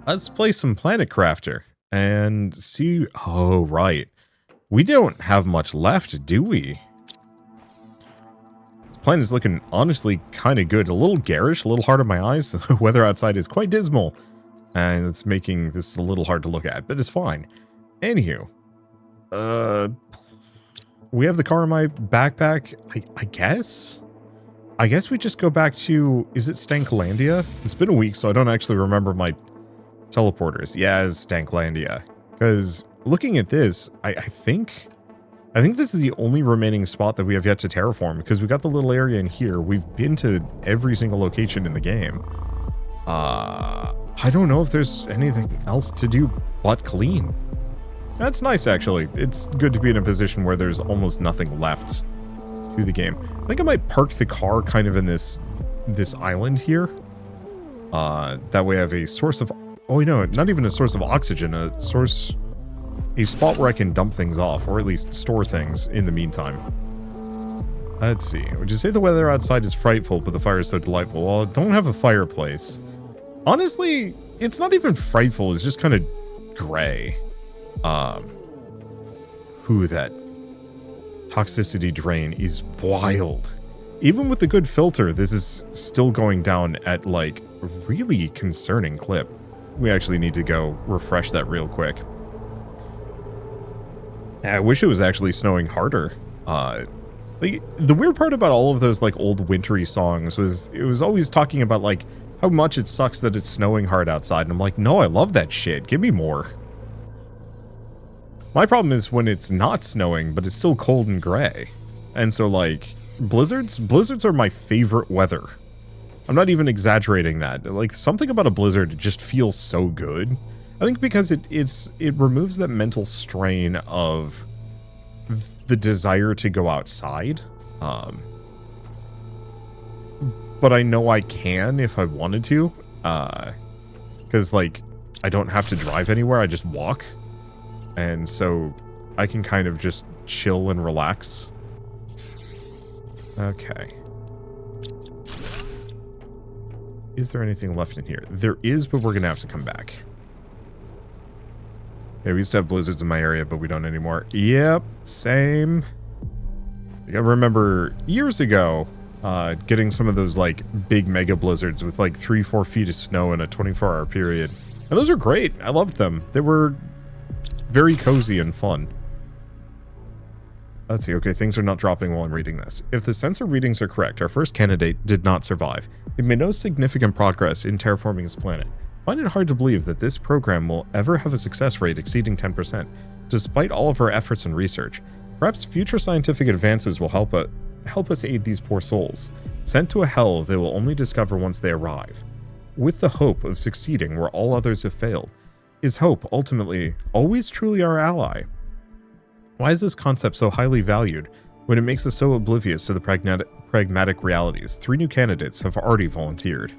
Let's play some Planet Crafter and see. Oh, right. We don't have much left, do we? This planet is looking honestly kind of good. A little garish, a little hard on my eyes. The weather outside is quite dismal, and it's making this a little hard to look at, but it's fine. Anywho, we have the car in my backpack. I guess? I guess we just go back to, is it Stanklandia? It's been a week, so I don't actually remember my teleporters. Yeah, it's Stanklandia. Because looking at this, I think this is the only remaining spot that we have yet to terraform, because we got the little area in here. We've been to every single location in the game. I don't know if there's anything else to do but clean. That's nice, actually. It's good to be in a position where there's almost nothing left to the game. I think I might park the car kind of in this island here. That way I have a source of... Oh, no, not even a source of oxygen. A spot where I can dump things off, or at least store things in the meantime. Let's see. Would you say the weather outside is frightful, but the fire is so delightful? Well, I don't have a fireplace. Honestly, it's not even frightful. It's just kind of gray. That toxicity drain is wild. Even with the good filter, this is still going down at, like, a really concerning clip. We actually need to go refresh that real quick. I wish it was actually snowing harder. Like, the weird part about all of those, like, old wintry songs was it was always talking about, like, how much it sucks that it's snowing hard outside. And I'm like, no, I love that shit. Give me more. My problem is when it's not snowing, but it's still cold and gray. And so, like, blizzards are my favorite weather. I'm not even exaggerating that. Like, something about a blizzard just feels so good. I think because it removes that mental strain of the desire to go outside. But I know I can if I wanted to. Because, like, I don't have to drive anywhere, I just walk. And so I can kind of just chill and relax. Okay. Is there anything left in here? There is, but we're going to have to come back. Yeah, we used to have blizzards in my area, but we don't anymore. Yep, same. I remember years ago getting some of those, like, big mega blizzards with, like, 3-4 feet of snow in a 24-hour period. And those were great. I loved them. They were very cozy and fun. Let's see. Okay, things are not dropping while I'm reading this. If the sensor readings are correct, our first candidate did not survive. We've made no significant progress in terraforming this planet. I find it hard to believe that this program will ever have a success rate exceeding 10%, despite all of our efforts and research. Perhaps future scientific advances will help us aid these poor souls, sent to a hell they will only discover once they arrive. With the hope of succeeding where all others have failed, is hope ultimately always truly our ally? Why is this concept so highly valued when it makes us so oblivious to the pragmatic realities? 3 new candidates have already volunteered.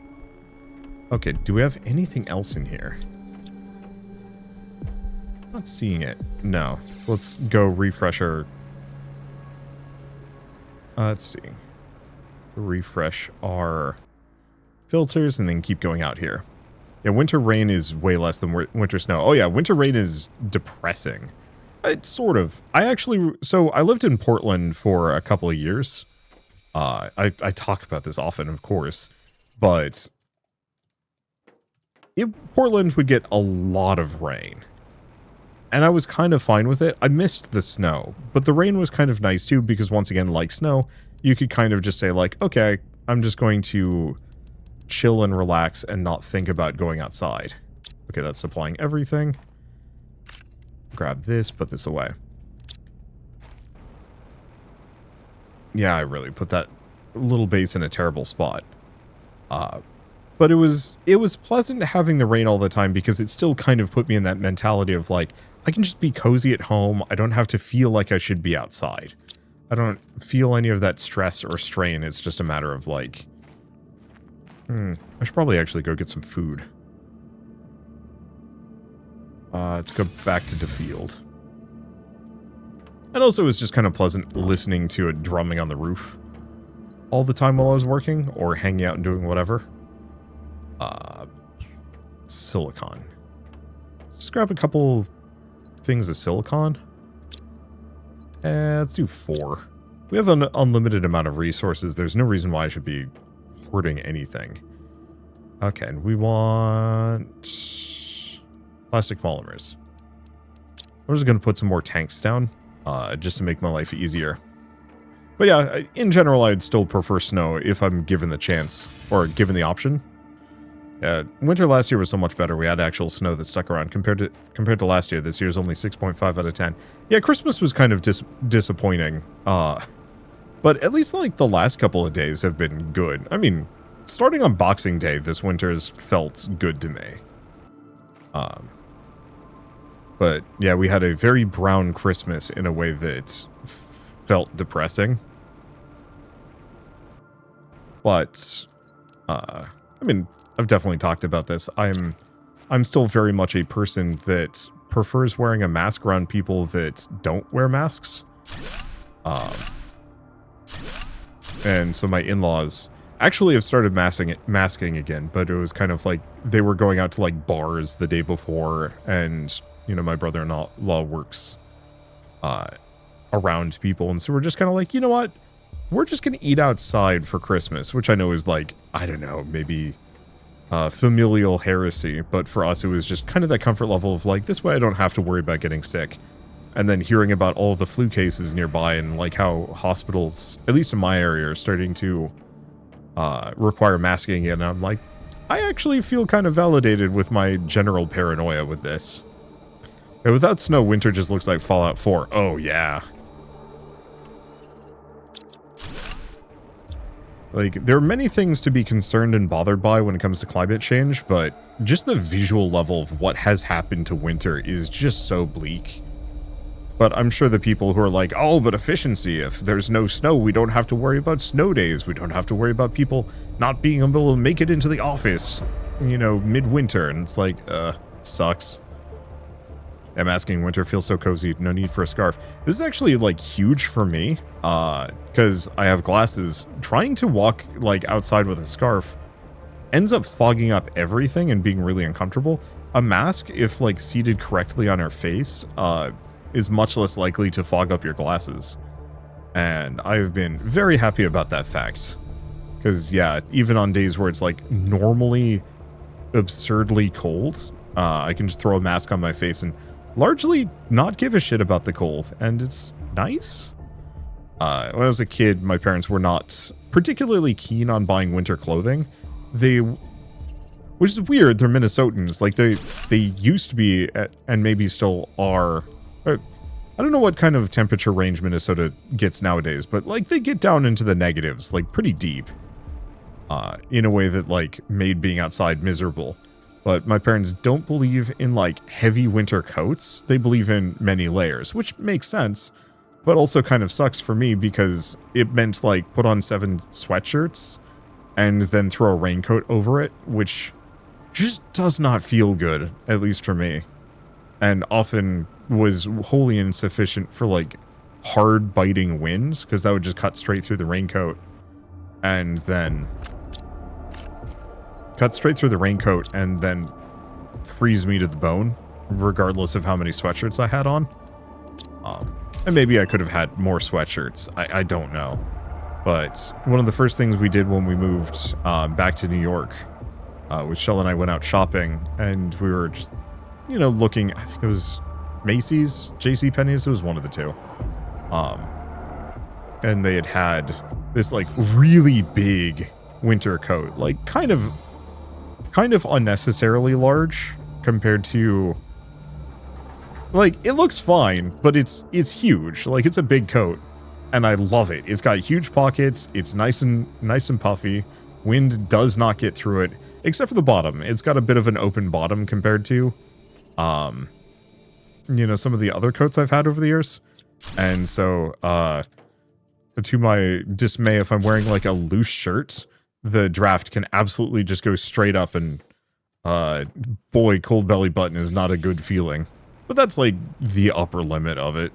Okay, do we have anything else in here? Not seeing it. No. Let's go refresh our... let's see. Refresh our filters and then keep going out here. Yeah, winter rain is way less than winter snow. Oh yeah, winter rain is depressing. It's sort of. So I lived in Portland for a couple of years. I talk about this often, of course, but Portland would get a lot of rain. And I was kind of fine with it. I missed the snow, but the rain was kind of nice too, because once again, like snow, you could kind of just say like, okay, I'm just going to chill and relax and not think about going outside. Okay, that's supplying everything. Grab this, put this away. Yeah, I really put that little base in a terrible spot. But it was pleasant having the rain all the time because it still kind of put me in that mentality of like, I can just be cozy at home. I don't have to feel like I should be outside. I don't feel any of that stress or strain. It's just a matter of like, I should probably actually go get some food. Let's go back to the field. And also, it was just kind of pleasant listening to it drumming on the roof all the time while I was working, or hanging out and doing whatever. silicon. Let's just grab a couple things of silicon. Let's do 4. We have an unlimited amount of resources. There's no reason why I should be hoarding anything. Okay, and we want plastic polymers. I'm just going to put some more tanks down, just to make my life easier. But yeah, in general, I'd still prefer snow if I'm given the chance, or given the option. Winter last year was so much better. We had actual snow that stuck around compared to last year. This year's only 6.5 out of 10. Yeah, Christmas was kind of disappointing. But at least like the last couple of days have been good. I mean, starting on Boxing Day, this winter has felt good to me. But yeah, we had a very brown Christmas in a way that felt depressing. But I mean, I've definitely talked about this. I'm still very much a person that prefers wearing a mask around people that don't wear masks. And so my in-laws actually have started masking again, but it was kind of like they were going out to like bars the day before, and you know, my brother-in-law works around people, and so we're just kind of like, you know what? We're just going to eat outside for Christmas, which I know is like, I don't know, maybe familial heresy, but for us it was just kind of that comfort level of like, this way I don't have to worry about getting sick. And then hearing about all of the flu cases nearby and like how hospitals, at least in my area, are starting to require masking, and I'm like, I actually feel kind of validated with my general paranoia with this. And without snow, winter just looks like Fallout 4. Oh yeah. Like, there are many things to be concerned and bothered by when it comes to climate change, but just the visual level of what has happened to winter is just so bleak. But I'm sure the people who are like, oh, but efficiency, if there's no snow, we don't have to worry about snow days. We don't have to worry about people not being able to make it into the office, you know, midwinter. And it's like, sucks. I'm asking winter feels so cozy, no need for a scarf. This is actually, like, huge for me, because I have glasses. Trying to walk, like, outside with a scarf ends up fogging up everything and being really uncomfortable. A mask, if, like, seated correctly on our face, is much less likely to fog up your glasses. And I've been very happy about that fact. Because, yeah, even on days where it's, like, normally absurdly cold, I can just throw a mask on my face and largely not give a shit about the cold, and it's nice. When I was a kid, my parents were not particularly keen on buying winter clothing. Which is weird, they're Minnesotans. Like, they used to be, and maybe still are. I don't know what kind of temperature range Minnesota gets nowadays, but, like, they get down into the negatives, like, pretty deep. In a way that, like, made being outside miserable. But my parents don't believe in, like, heavy winter coats. They believe in many layers, which makes sense, but also kind of sucks for me because it meant, like, put on 7 sweatshirts and then throw a raincoat over it, which just does not feel good, at least for me. And often was wholly insufficient for, like, hard biting winds, because that would just cut straight through the raincoat and then freeze me to the bone, regardless of how many sweatshirts I had on. And maybe I could have had more sweatshirts. I don't know. But one of the first things we did when we moved back to New York was Shell and I went out shopping, and we were just, you know, looking, I think it was Macy's, JCPenney's, it was one of the two. And they had this, like, really big winter coat, like, kind of unnecessarily large compared to, like, it looks fine, but it's huge. Like, it's a big coat, and I love it. It's got huge pockets. It's nice and puffy. Wind does not get through it, except for the bottom. It's got a bit of an open bottom compared to, you know, some of the other coats I've had over the years. And so, to my dismay, if I'm wearing, like, a loose shirt, the draft can absolutely just go straight up, and boy, cold belly button is not a good feeling. But that's, like, the upper limit of it.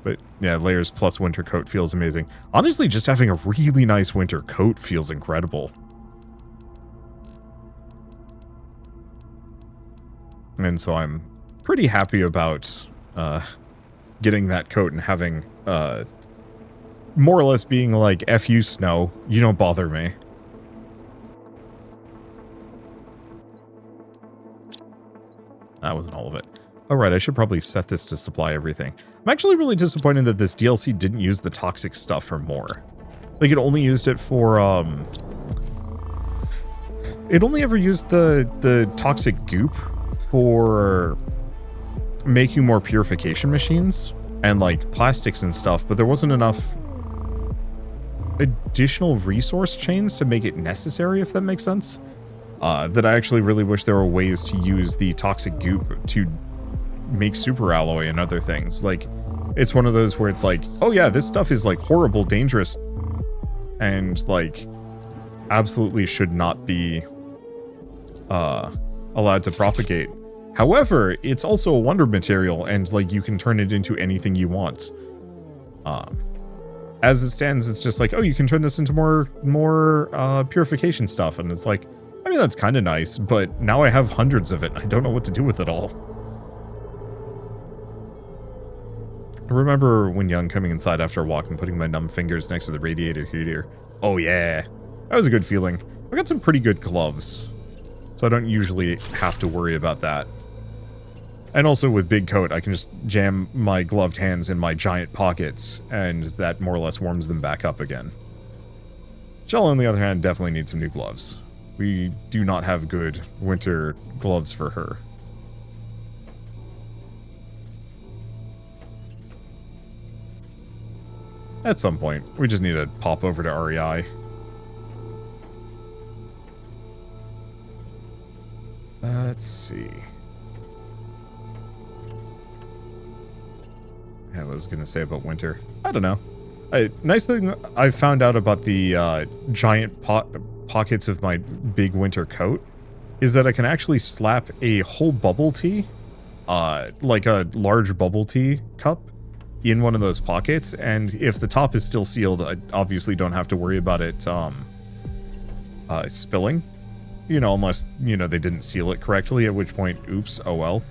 But yeah, layers plus winter coat feels amazing. Honestly, just having a really nice winter coat feels incredible. And so I'm pretty happy about getting that coat and having more or less being like, F you, snow, you don't bother me. That wasn't all of it. Alright, I should probably set this to supply everything. I'm actually really disappointed that this DLC didn't use the toxic stuff for more. Like, it only used it for, it only ever used the toxic goop for making more purification machines and, like, plastics and stuff, but there wasn't enough additional resource chains to make it necessary, if that makes sense. That I actually really wish there were ways to use the toxic goop to make super alloy and other things. Like, it's one of those where it's like, oh yeah, this stuff is like horrible, dangerous, and like absolutely should not be allowed to propagate. However, it's also a wonder material, and like you can turn it into anything you want. As it stands, it's just like, oh, you can turn this into more purification stuff, and it's like, I mean, that's kind of nice, but now I have hundreds of it, and I don't know what to do with it all. I remember when young coming inside after a walk and putting my numb fingers next to the radiator heater. Oh yeah, that was a good feeling. I got some pretty good gloves, so I don't usually have to worry about that. And also with Big Coat, I can just jam my gloved hands in my giant pockets, and that more or less warms them back up again. Shell, on the other hand, definitely needs some new gloves. We do not have good winter gloves for her. At some point, we just need to pop over to REI. Let's see. Yeah, what I was gonna say about winter. I don't know. Nice thing I found out about the giant pockets of my big winter coat is that I can actually slap a whole bubble tea, like a large bubble tea cup, in one of those pockets, and if the top is still sealed, I obviously don't have to worry about it spilling, you know, unless, you know, they didn't seal it correctly, at which point, oops, oh well.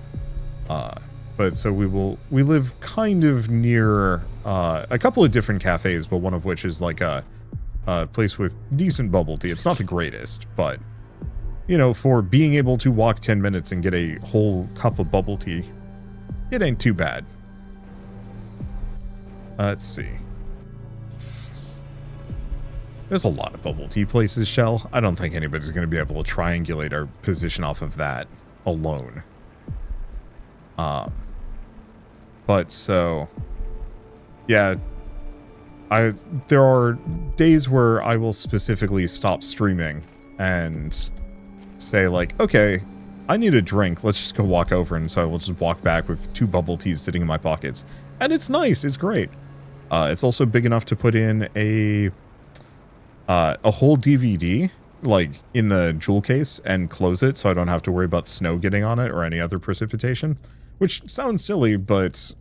But so we live kind of near a couple of different cafes, but one of which is like a place with decent bubble tea. It's not the greatest, but, you know, for being able to walk 10 minutes and get a whole cup of bubble tea, it ain't too bad. Let's see. There's a lot of bubble tea places, Shell. I don't think anybody's going to be able to triangulate our position off of that alone. But so, yeah, there are days where I will specifically stop streaming and say like, okay, I need a drink. Let's just go walk over, and so I will just walk back with 2 bubble teas sitting in my pockets, and it's nice. It's great. It's also big enough to put in a whole DVD, like, in the jewel case and close it so I don't have to worry about snow getting on it or any other precipitation, which sounds silly, but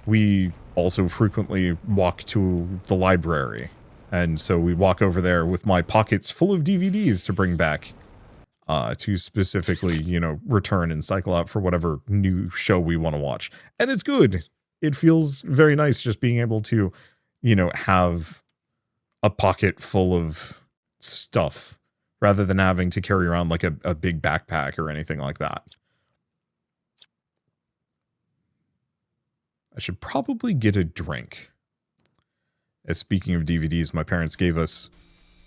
we also frequently walk to the library, and so we walk over there with my pockets full of DVDs to bring back to specifically, you know, return and cycle out for whatever new show we want to watch. And it's good. It feels very nice just being able to, you know, have a pocket full of stuff rather than having to carry around like a big backpack or anything like that. I should probably get a drink. As speaking of DVDs, my parents gave us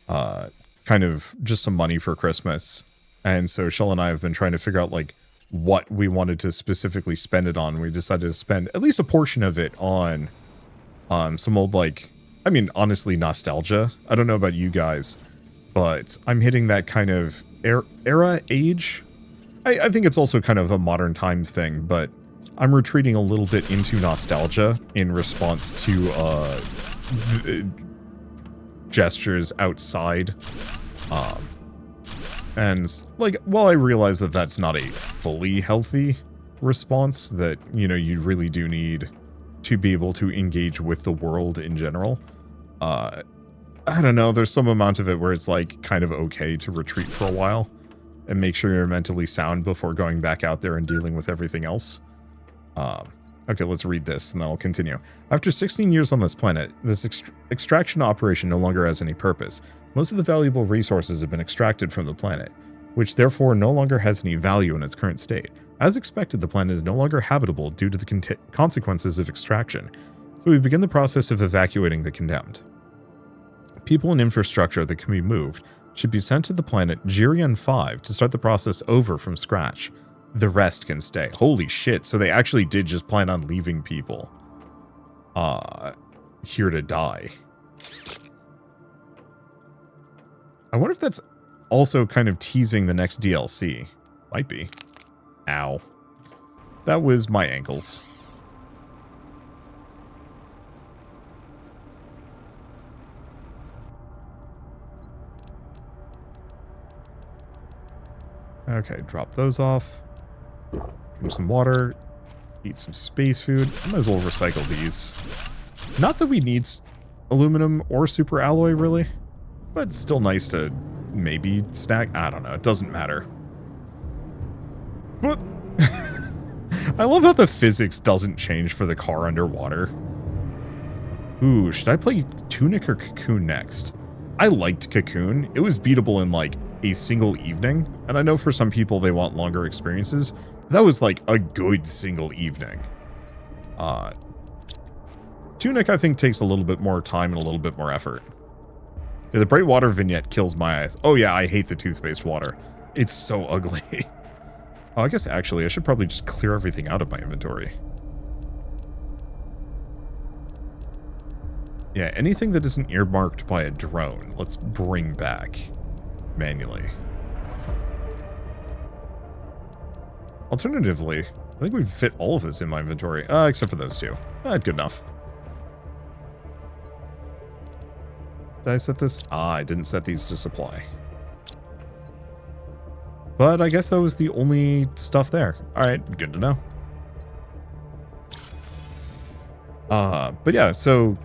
kind of just some money for Christmas. And so Shell and I have been trying to figure out like what we wanted to specifically spend it on. We decided to spend at least a portion of it on some old, like, I mean, honestly, nostalgia. I don't know about you guys, but I'm hitting that kind of age. I think it's also kind of a modern times thing, but I'm retreating a little bit into nostalgia in response to gestures outside. And, like, while I realize that that's not a fully healthy response, that, you know, you really do need to be able to engage with the world in general, I don't know, there's some amount of it where it's, like, kind of okay to retreat for a while. and make sure you're mentally sound before going back out there and dealing with everything else. Okay, let's read this, and then I'll continue. After 16 years on this planet, this extraction operation no longer has any purpose. Most of the valuable resources have been extracted from the planet, which therefore no longer has any value in its current state. As expected, the planet is no longer habitable due to the consequences of extraction, so we begin the process of evacuating the condemned. People and infrastructure that can be moved should be sent to the planet Girion 5 to start the process over from scratch. The rest can stay. Holy shit, so they actually did just plan on leaving people here to die. I wonder if that's also kind of teasing the next DLC. Might be. Ow. That was my ankles. Okay, drop those off. Drink some water. Eat some space food. I might as well recycle these. Not that we need aluminum or super alloy, really. But it's still nice to maybe snack. I don't know. It doesn't matter. But I love how the physics doesn't change for the car underwater. Ooh, should I play Tunic or Cocoon next? I liked Cocoon. It was beatable in like a single evening, and I know for some people they want longer experiences. That was like a good single evening. Tunic I think takes a little bit more time and a little bit more effort. Yeah, the bright water vignette kills my eyes. Oh yeah, I hate the toothpaste water. It's so ugly. Oh, I guess actually I should probably just clear everything out of my inventory. Yeah, anything that isn't earmarked by a drone, let's bring back manually. Alternatively, I think we'd fit all of this in my inventory, except for those two. Good enough. Did I set this? I didn't set these to supply. But I guess that was the only stuff there. Alright, good to know. But yeah, so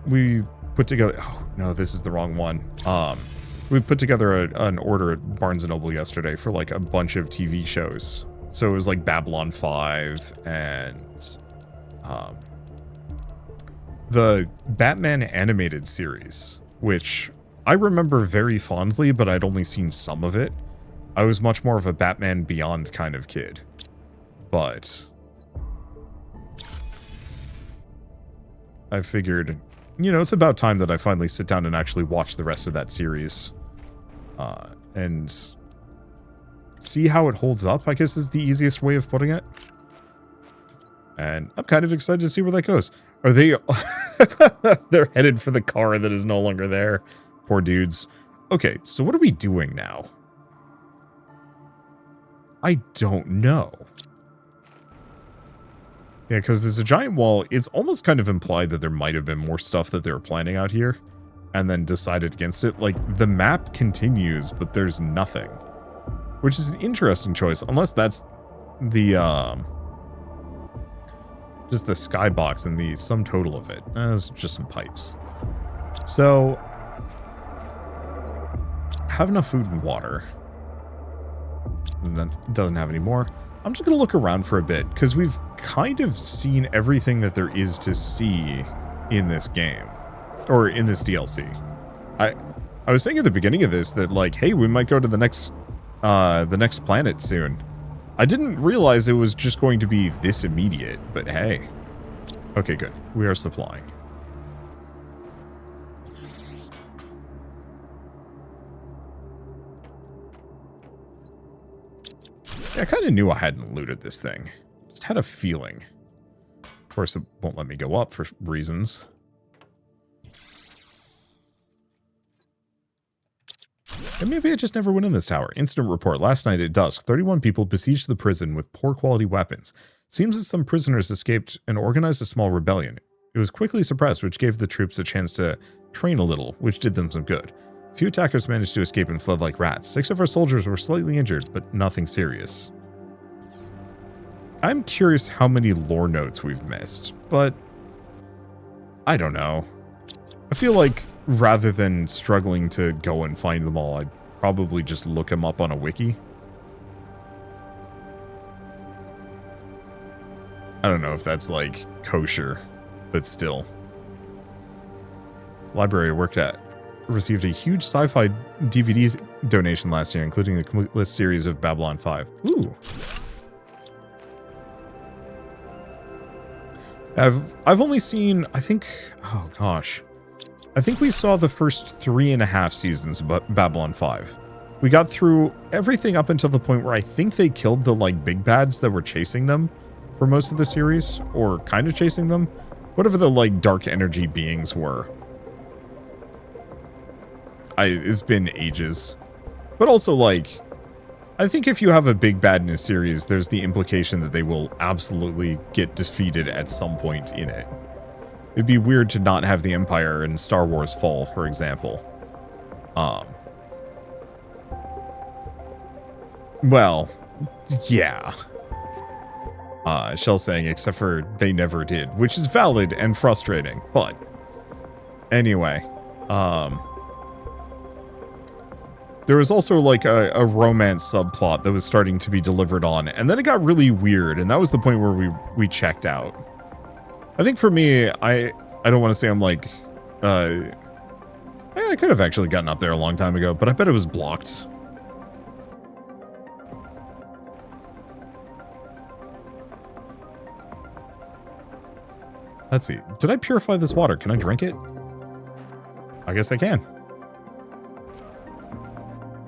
we put together... Oh, no, this is the wrong one. We put together an order at Barnes & Noble yesterday for like a bunch of TV shows. So it was like Babylon 5 and the Batman animated series, which I remember very fondly, but I'd only seen some of it. I was much more of a Batman Beyond kind of kid. But I figured, you know, it's about time that I finally sit down and actually watch the rest of that series. And see how it holds up, I guess is the easiest way of putting it. And I'm kind of excited to see where that goes. Are they... They're headed for the car that is no longer there. Poor dudes. Okay, so what are we doing now? I don't know. Yeah, because there's a giant wall. It's almost kind of implied that there might have been more stuff that they were planning out here and then decided against it. Like, the map continues, but there's nothing. Which is an interesting choice, unless that's the, just the skybox and the sum total of it. It's just some pipes. So, have enough food and water. And then doesn't have any more. I'm just going to look around for a bit, because we've kind of seen everything that there is to see in this game. Or in this DLC. I was saying at the beginning of this that, like, hey, we might go to the next planet soon. I didn't realize it was just going to be this immediate, but hey. Okay, good. We are supplying. Yeah, I kind of knew I hadn't looted this thing. Just had a feeling. Of course, it won't let me go up for reasons. And maybe I just never went in this tower. Incident report. Last night at dusk, 31 people besieged the prison with poor quality weapons. Seems that some prisoners escaped and organized a small rebellion. It was quickly suppressed, which gave the troops a chance to train a little, which did them some good. Few attackers managed to escape and fled like rats. 6 of our soldiers were slightly injured, but nothing serious. I'm curious how many lore notes we've missed, but I don't know. I feel like rather than struggling to go and find them all, I'd probably just look him up on a wiki. I don't know if that's like kosher, but still. Library I worked at received a huge sci-fi DVD donation last year, including the complete list series of Babylon 5. Ooh. I've only seen, I think, oh gosh. I think we saw the first 3.5 seasons of Babylon 5. We got through everything up until the point where I think they killed the like big bads that were chasing them for most of the series, or kind of chasing them. Whatever the like dark energy beings were. It's been ages. But also like, I think if you have a big bad in a series, there's the implication that they will absolutely get defeated at some point in it. It'd be weird to not have the Empire in Star Wars Fall, for example. Well, yeah. Shell saying, except for they never did, which is valid and frustrating, but anyway, there was also like a romance subplot that was starting to be delivered on, and then it got really weird, and that was the point where we checked out. I think for me, I don't want to say I'm like, I could have actually gotten up there a long time ago, but I bet it was blocked. Let's see. Did I purify this water? Can I drink it? I guess I can.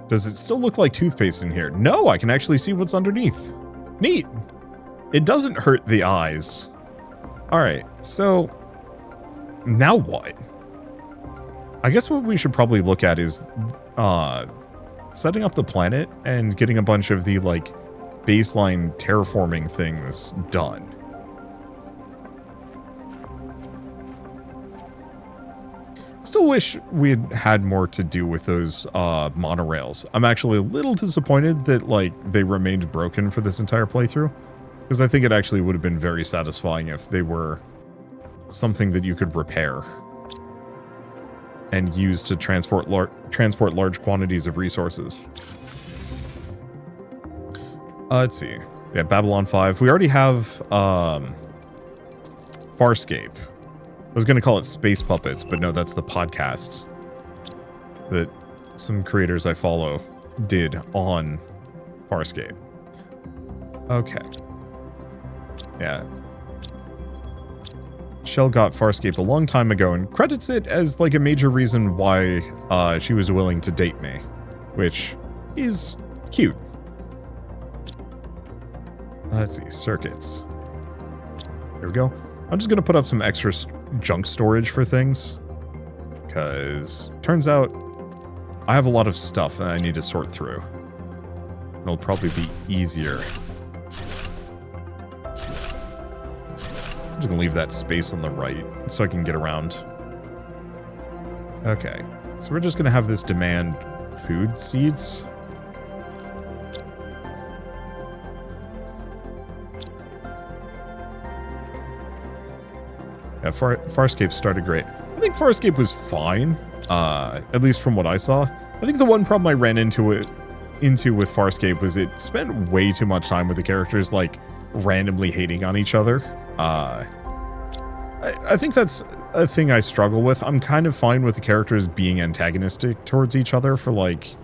Does it still look like toothpaste in here? No, I can actually see what's underneath. Neat. It doesn't hurt the eyes. Alright, so now what? I guess what we should probably look at is setting up the planet and getting a bunch of the like baseline terraforming things done. Still wish we had had more to do with those monorails. I'm actually a little disappointed that like they remained broken for this entire playthrough, because I think it actually would have been very satisfying if they were something that you could repair and use to transport large quantities of resources. Let's see. Yeah, Babylon 5. We already have Farscape. I was going to call it Space Puppets, but no, that's the podcast that some creators I follow did on Farscape. Okay. Yeah. Shell got Farscape a long time ago and credits it as like a major reason why she was willing to date me, which is cute. Let's see, circuits. Here we go. I'm just going to put up some extra junk storage for things, because turns out I have a lot of stuff that I need to sort through. It'll probably be easier. I'm just gonna leave that space on the right so I can get around. Okay, so we're just gonna have this demand food seeds. Yeah, Farscape started great. I think Farscape was fine, at least from what I saw. I think the one problem I ran into with Farscape was it spent way too much time with the characters, like, randomly hating on each other. I think that's a thing I struggle with. I'm kind of fine with the characters being antagonistic towards each other for, like,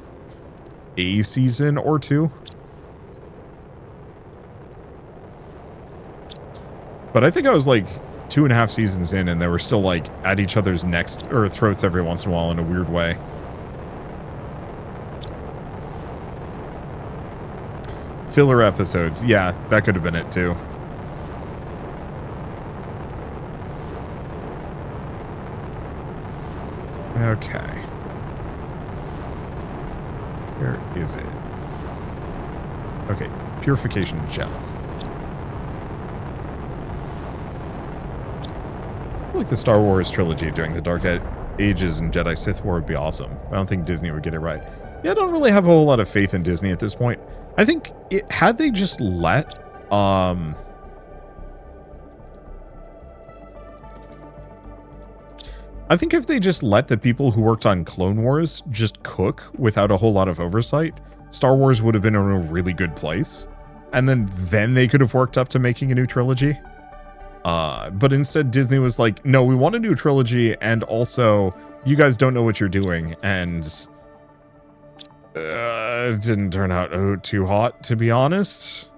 a season or two. But I think I was, like, 2.5 seasons in, and they were still, like, at each other's necks or throats every once in a while in a weird way. Filler episodes. Yeah, that could have been it, too. Okay. Where is it? Okay, purification gel. I feel like the Star Wars trilogy during the Dark Ages and Jedi Sith War would be awesome. I don't think Disney would get it right. Yeah, I don't really have a whole lot of faith in Disney at this point. I think had they just let I think if they just let the people who worked on Clone Wars just cook without a whole lot of oversight, Star Wars would have been in a really good place. And then they could have worked up to making a new trilogy. But instead Disney was like, no, we want a new trilogy, and also you guys don't know what you're doing, and it didn't turn out too hot, to be honest.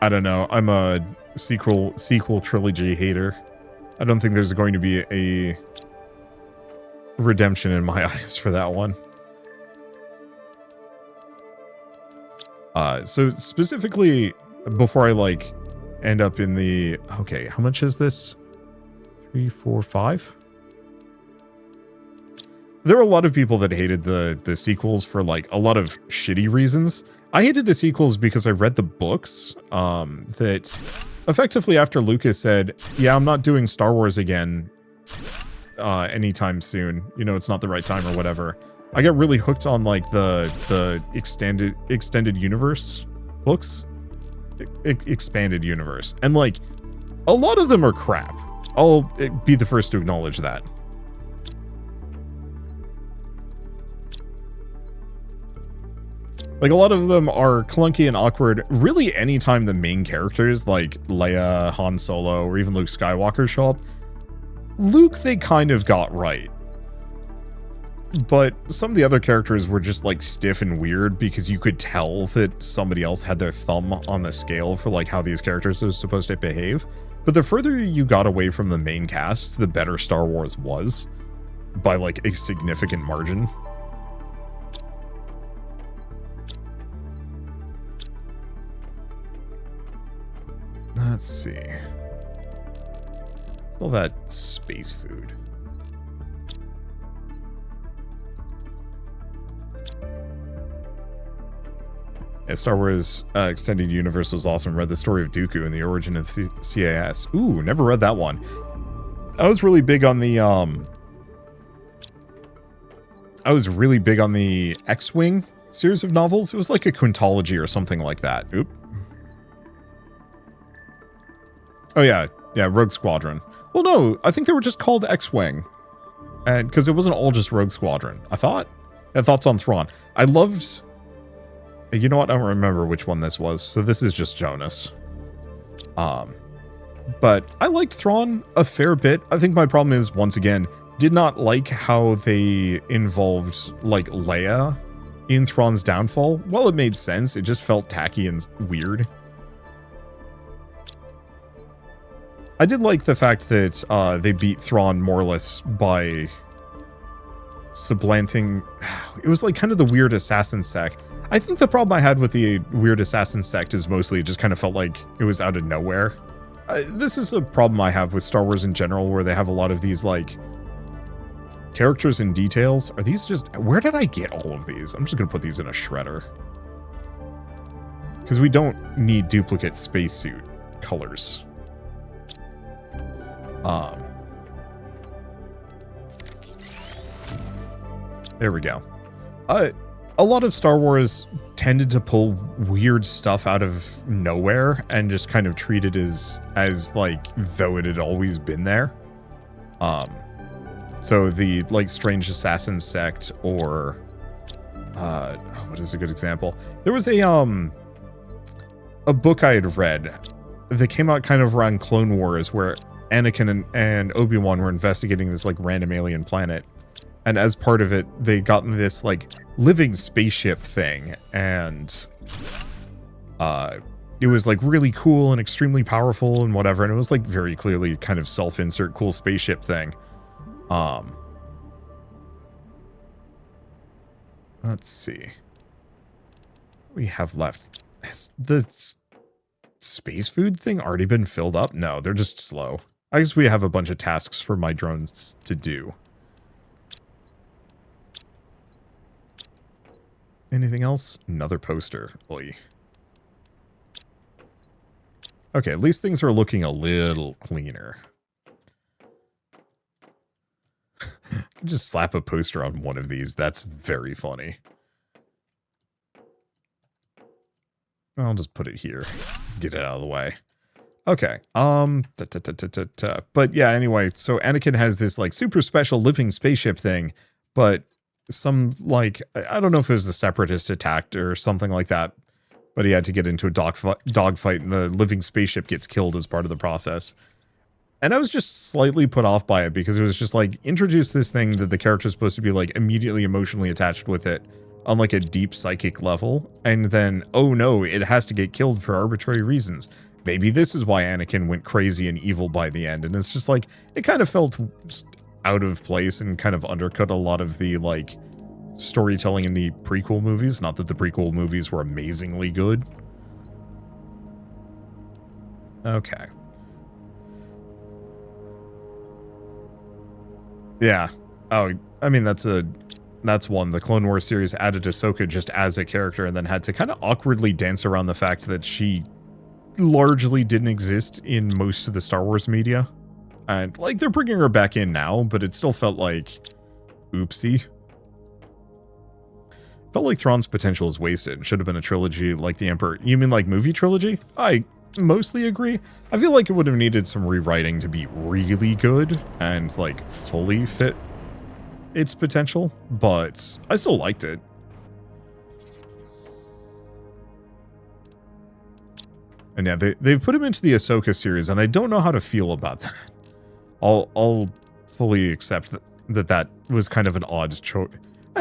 I don't know. I'm a sequel trilogy hater. I don't think there's going to be a redemption in my eyes for that one. So specifically, before I like end up in the, okay, how much is this? 3, 4, 5? There are a lot of people that hated the sequels for like a lot of shitty reasons. I hated the sequels because I read the books that effectively after Lucas said, yeah, I'm not doing Star Wars again anytime soon. You know, it's not the right time or whatever. I got really hooked on like the extended universe books. Expanded universe. And like a lot of them are crap. I'll be the first to acknowledge that. Like, a lot of them are clunky and awkward, really anytime the main characters, like Leia, Han Solo, or even Luke Skywalker show up. Luke, they kind of got right. But some of the other characters were just, like, stiff and weird because you could tell that somebody else had their thumb on the scale for, like, how these characters are supposed to behave. But the further you got away from the main cast, the better Star Wars was. By, like, a significant margin. Let's see. All that space food. Yeah, Star Wars Extended Universe was awesome. Read the story of Dooku and the origin of CAS. Ooh, never read that one. I was really big on the X-Wing series of novels. It was like a quintology or something like that. Oop. Oh yeah, Rogue Squadron. Well, no, I think they were just called X-Wing, and because it wasn't all just Rogue Squadron. I thought. Yeah, thoughts on Thrawn. I loved. You know what? I don't remember which one this was, so this is just Jonas. But I liked Thrawn a fair bit. I think my problem is, once again, did not like how they involved like Leia in Thrawn's downfall. Well, it made sense. It just felt tacky and weird. I did like the fact that they beat Thrawn more or less by supplanting. It was like kind of the weird assassin sect. I think the problem I had with the weird assassin sect is mostly it just kind of felt like it was out of nowhere. This is a problem I have with Star Wars in general, where they have a lot of these like characters and details. Are these just, where did I get all of these? I'm just gonna put these in a shredder because we don't need duplicate spacesuit colors. There we go. A lot of Star Wars tended to pull weird stuff out of nowhere and just kind of treat it as like though it had always been there. So the like strange assassin sect, or what is a good example? There was a book I had read that came out kind of around Clone Wars where Anakin and Obi-Wan were investigating this like random alien planet, and as part of it they got in this like living spaceship thing, and it was like really cool and extremely powerful and whatever, and it was like very clearly kind of self-insert cool spaceship thing. Let's see what we have left. Has the space food thing already been filled up? No, they're just slow. I guess we have a bunch of tasks for my drones to do. Anything else? Another poster. Oy. Okay, at least things are looking a little cleaner. Just slap a poster on one of these. That's very funny. I'll just put it here. Let's get it out of the way. Okay. But yeah, anyway, so Anakin has this like super special living spaceship thing, but some like I don't know if it was a separatist attack or something like that, but he had to get into a dogfight and the living spaceship gets killed as part of the process. And I was just slightly put off by it because it was just like introduce this thing that the character's supposed to be like immediately emotionally attached with it on like a deep psychic level, and then oh no, it has to get killed for arbitrary reasons. Maybe this is why Anakin went crazy and evil by the end, and it's just like, it kind of felt out of place and kind of undercut a lot of the, like, storytelling in the prequel movies. Not that the prequel movies were amazingly good. Okay. Yeah. Oh, I mean, that's one. The Clone Wars series added Ahsoka just as a character and then had to kind of awkwardly dance around the fact that she largely didn't exist in most of the Star Wars media. And, like, they're bringing her back in now, but it still felt like, oopsie. Felt like Thrawn's potential is wasted. Should have been a trilogy like the Emperor. You mean like movie trilogy? I mostly agree. I feel like it would have needed some rewriting to be really good and, like, fully fit its potential, but I still liked it. And yeah, they've put him into the Ahsoka series, and I don't know how to feel about that. I'll fully accept that was kind of an odd choice.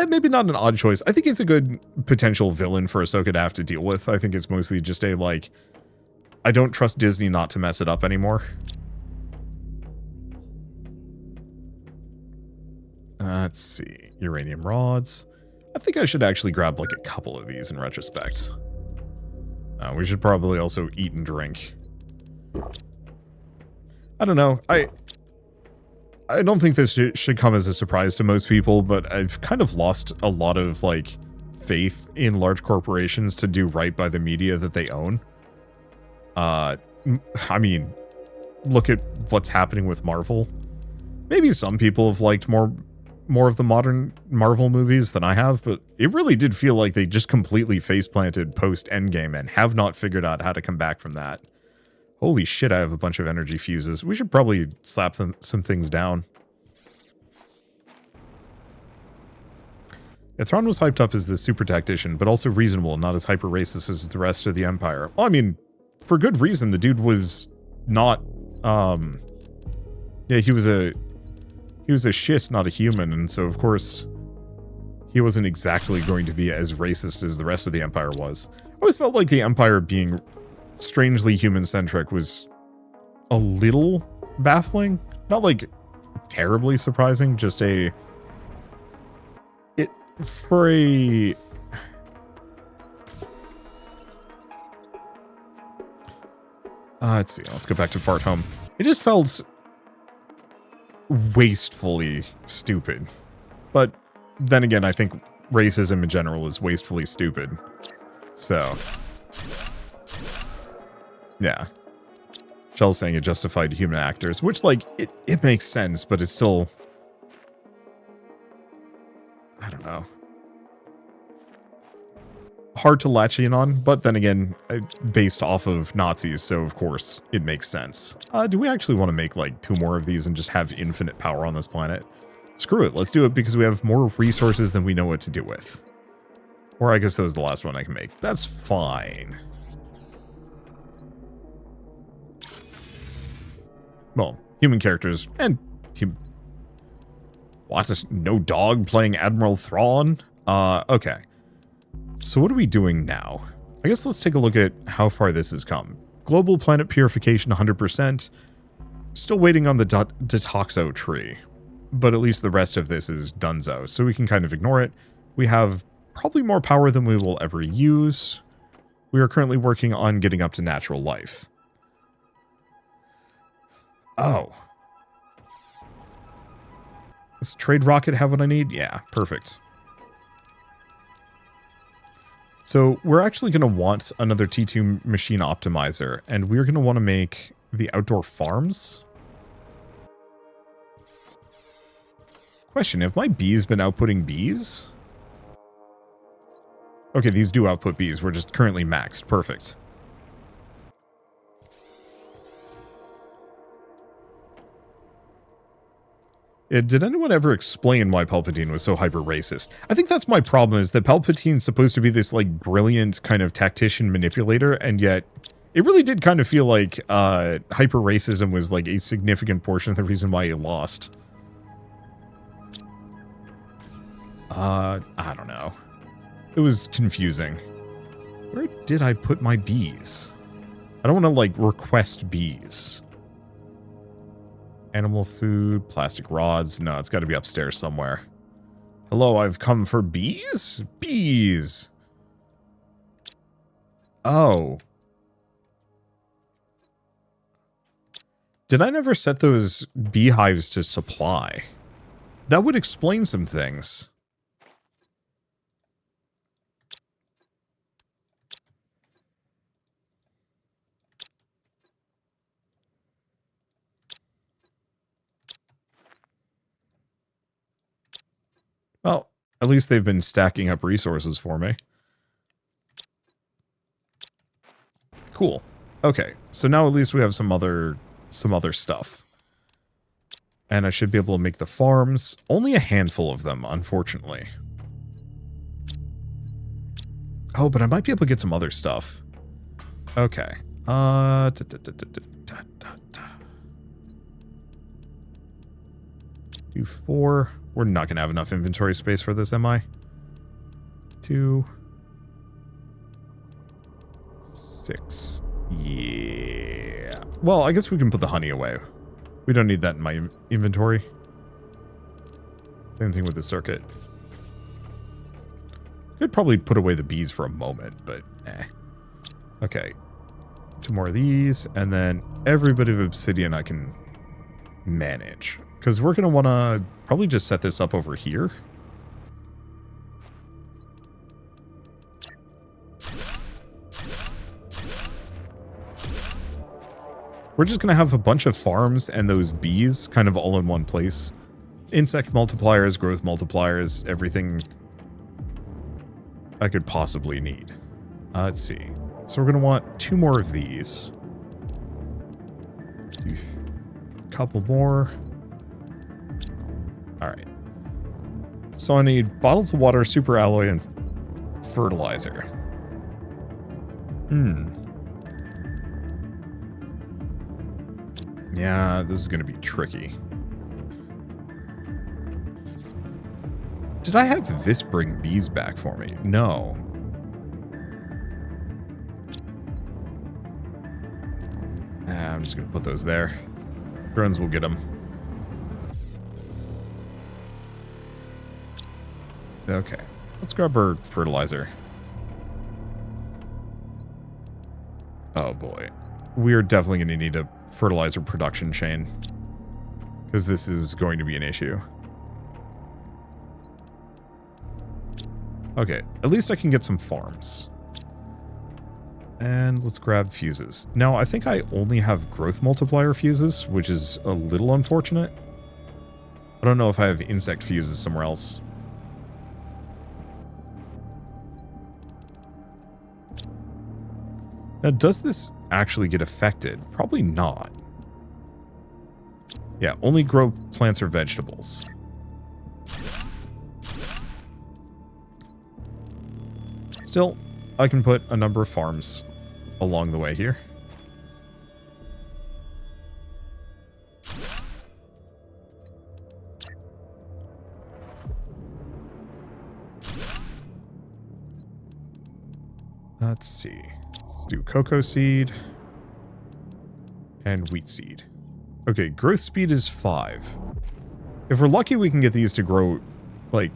Maybe not an odd choice. I think it's a good potential villain for Ahsoka to have to deal with. I think it's mostly just a, like, I don't trust Disney not to mess it up anymore. Let's see. Uranium rods. I think I should actually grab, like, a couple of these in retrospect. We should probably also eat and drink. I don't know. I don't think this should come as a surprise to most people, but I've kind of lost a lot of, like, faith in large corporations to do right by the media that they own. I mean, look at what's happening with Marvel. Maybe some people have liked more of the modern Marvel movies than I have, but it really did feel like they just completely face-planted post-Endgame and have not figured out how to come back from that. Holy shit, I have a bunch of energy fuses. We should probably slap some things down. Yeah, Thrawn was hyped up as the super tactician, but also reasonable, not as hyper-racist as the rest of the Empire. Well, I mean, for good reason. The dude was not, yeah, he was a schist, not a human, and so, of course, he wasn't exactly going to be as racist as the rest of the Empire was. I always felt like the Empire being strangely human-centric was a little baffling. Not, like, terribly surprising, just let's see, let's go back to Fart Home. It just felt wastefully stupid. But then again, I think racism in general is wastefully stupid. So, yeah. Shell's saying it justified human actors, which, like, it makes sense, but it's still, I don't know, hard to latch in on, but then again, based off of Nazis, so of course it makes sense. Do we actually want to make like 2 more of these and just have infinite power on this planet? Screw it, let's do it because we have more resources than we know what to do with. Or I guess that was the last one I can make. That's fine. Well, human characters and what? No dog playing Admiral Thrawn? Okay. So what are we doing now? I guess let's take a look at how far this has come. Global planet purification 100%. Still waiting on the detoxo tree. But at least the rest of this is donezo, so we can kind of ignore it. We have probably more power than we will ever use. We are currently working on getting up to natural life. Oh. Does trade rocket have what I need? Yeah, perfect. So we're actually going to want another T2 machine optimizer, and we're going to want to make the outdoor farms. Question, have my bees been outputting bees? Okay, these do output bees. We're just currently maxed. Perfect. Did anyone ever explain why Palpatine was so hyper-racist? I think that's my problem, is that Palpatine's supposed to be this, like, brilliant kind of tactician manipulator, and yet it really did kind of feel like hyper-racism was, like, a significant portion of the reason why he lost. I don't know. It was confusing. Where did I put my bees? I don't want to, like, request bees. Animal food, plastic rods. No, it's got to be upstairs somewhere. Hello, I've come for bees? Bees! Oh. Did I never set those beehives to supply? That would explain some things. Well, at least they've been stacking up resources for me. Cool. Okay, so now at least we have some other stuff. And I should be able to make the farms. Only a handful of them, unfortunately. Oh, but I might be able to get some other stuff. Okay. Do 4. We're not going to have enough inventory space for this, am I? 2. 6. Yeah. Well, I guess we can put the honey away. We don't need that in my inventory. Same thing with the circuit. Could probably put away the bees for a moment, but eh. Okay. 2 more of these, and then every bit of obsidian I can manage. Because we're going to want to probably just set this up over here. We're just going to have a bunch of farms and those bees kind of all in one place. Insect multipliers, growth multipliers, everything I could possibly need. Let's see. So we're going to want 2 more of these. Do a couple more. Alright. So I need bottles of water, super alloy, and fertilizer. Yeah, this is going to be tricky. Did I have this bring bees back for me? No. I'm just going to put those there. Drones will get them. Okay, let's grab our fertilizer. Oh boy. We're definitely going to need a fertilizer production chain. Because this is going to be an issue. Okay, at least I can get some farms. And let's grab fuses. Now, I think I only have growth multiplier fuses, which is a little unfortunate. I don't know if I have insect fuses somewhere else. Now, does this actually get affected? Probably not. Yeah, only grow plants or vegetables. Still, I can put a number of farms along the way here. Let's see. Let's do cocoa seed and wheat seed. Okay, growth speed is 5. If we're lucky, we can get these to grow, like,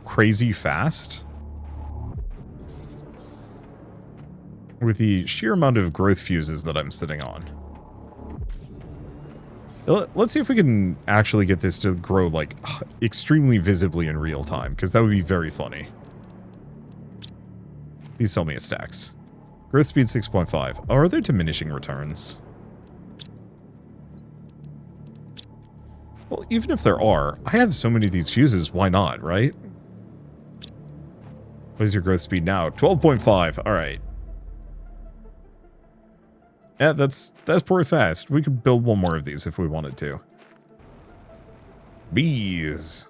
crazy fast. With the sheer amount of growth fuses that I'm sitting on. Let's see if we can actually get this to grow, like, extremely visibly in real time, because that would be very funny. Please tell me it stacks. Growth speed 6.5. Oh, are there diminishing returns? Well, even if there are, I have so many of these fuses, why not, right? What is your growth speed now? 12.5. Alright. Yeah, that's pretty fast. We could build one more of these if we wanted to. Bees.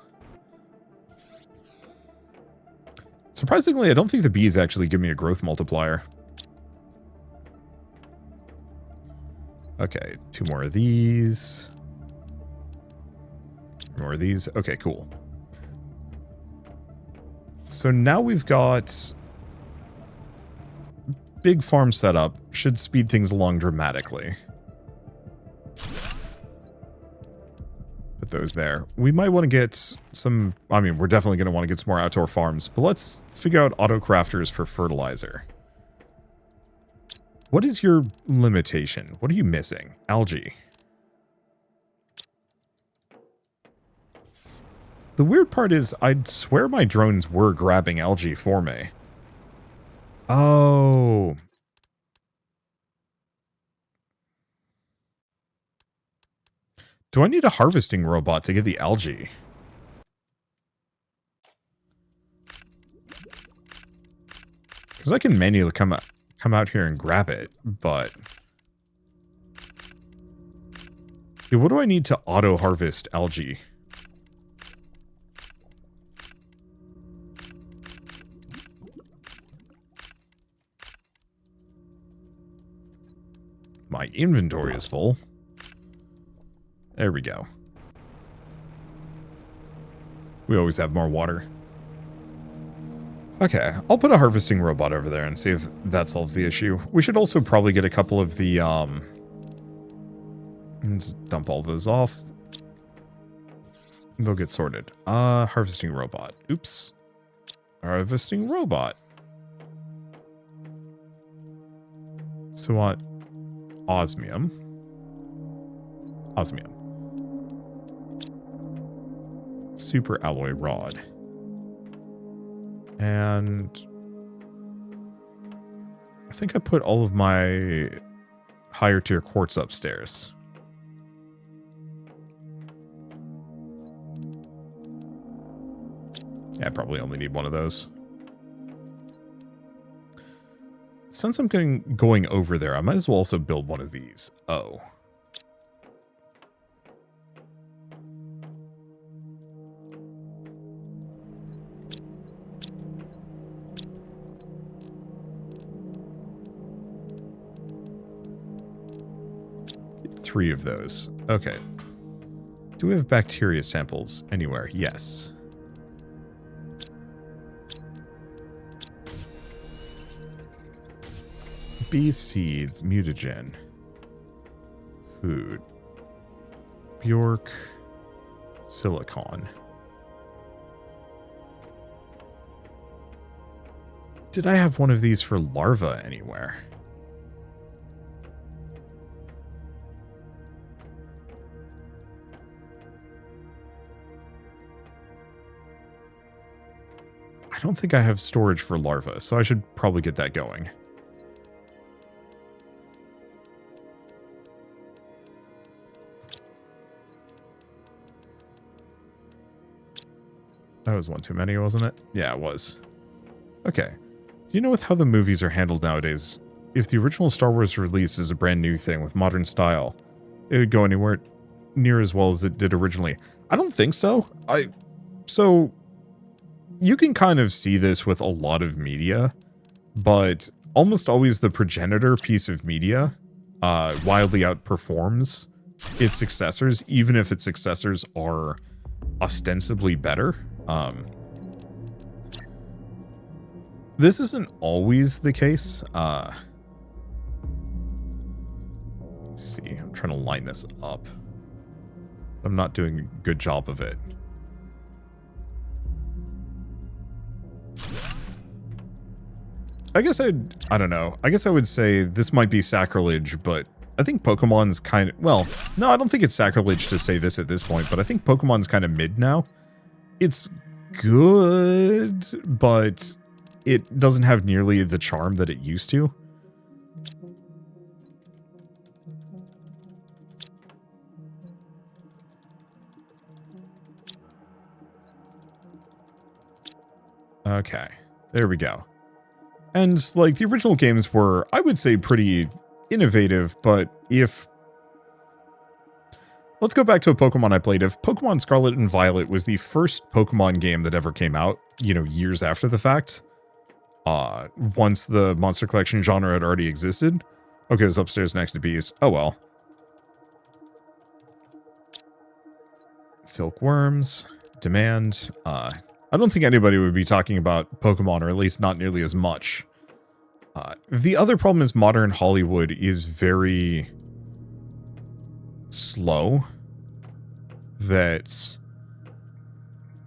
Surprisingly, I don't think the bees actually give me a growth multiplier. Okay, 2 more of these. More of these. Okay, cool. So now we've got big farm setup. Should speed things along dramatically. Put those there. We might want to get some... I mean, we're definitely going to want to get some more outdoor farms. But let's figure out auto crafters for fertilizer. What is your limitation? What are you missing? Algae. The weird part is, I'd swear my drones were grabbing algae for me. Oh. Do I need a harvesting robot to get the algae? Because I can manually come out here and grab it, but... Yeah, what do I need to auto-harvest algae? My inventory is full. There we go. We always have more water. Okay, I'll put a harvesting robot over there and see if that solves the issue. We should also probably get a couple of the, let's dump all those off. They'll get sorted. Harvesting robot. Oops. Harvesting robot. So what? Osmium. Osmium. Super alloy rod. And I think I put all of my higher tier quartz upstairs. Yeah, I probably only need one of those. Since I'm going over there, I might as well also build one of these. Oh. Get 3 of those. Okay. Do we have bacteria samples anywhere? Yes. Bee seeds, mutagen, food, Bjork, silicon. Did I have one of these for larva anywhere? I don't think I have storage for larva, so I should probably get that going. That was one too many, wasn't it? Yeah, it was. Okay. Do you know with how the movies are handled nowadays, if the original Star Wars release is a brand new thing with modern style, it would go anywhere near as well as it did originally? I don't think so. So, you can kind of see this with a lot of media, but almost always the progenitor piece of media wildly outperforms its successors, even if its successors are ostensibly better. This isn't always the case. Let's see, I'm trying to line this up. I'm not doing a good job of it. I guess I don't know. I guess I would say this might be sacrilege, but I think Pokemon's kind of, well, no, I don't think it's sacrilege to say this at this point, but I think Pokemon's kind of mid now. It's good, but it doesn't have nearly the charm that it used to. Okay, there we go. And, like, the original games were, I would say, pretty innovative, but if let's go back to a Pokemon I played. If Pokemon Scarlet and Violet was the first Pokemon game that ever came out, you know, years after the fact, once the Monster Collection genre had already existed. Okay, it was upstairs next to bees. Oh well. Silkworms, demand. I don't think anybody would be talking about Pokemon, or at least not nearly as much. The other problem is modern Hollywood is very slow. That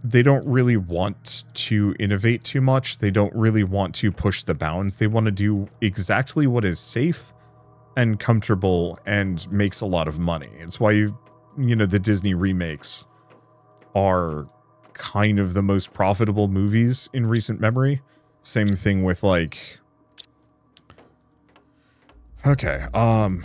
they don't really want to innovate too much. They don't really want to push the bounds. They want to do exactly what is safe and comfortable and makes a lot of money. It's why you know, the Disney remakes are kind of the most profitable movies in recent memory. Same thing with like, okay, my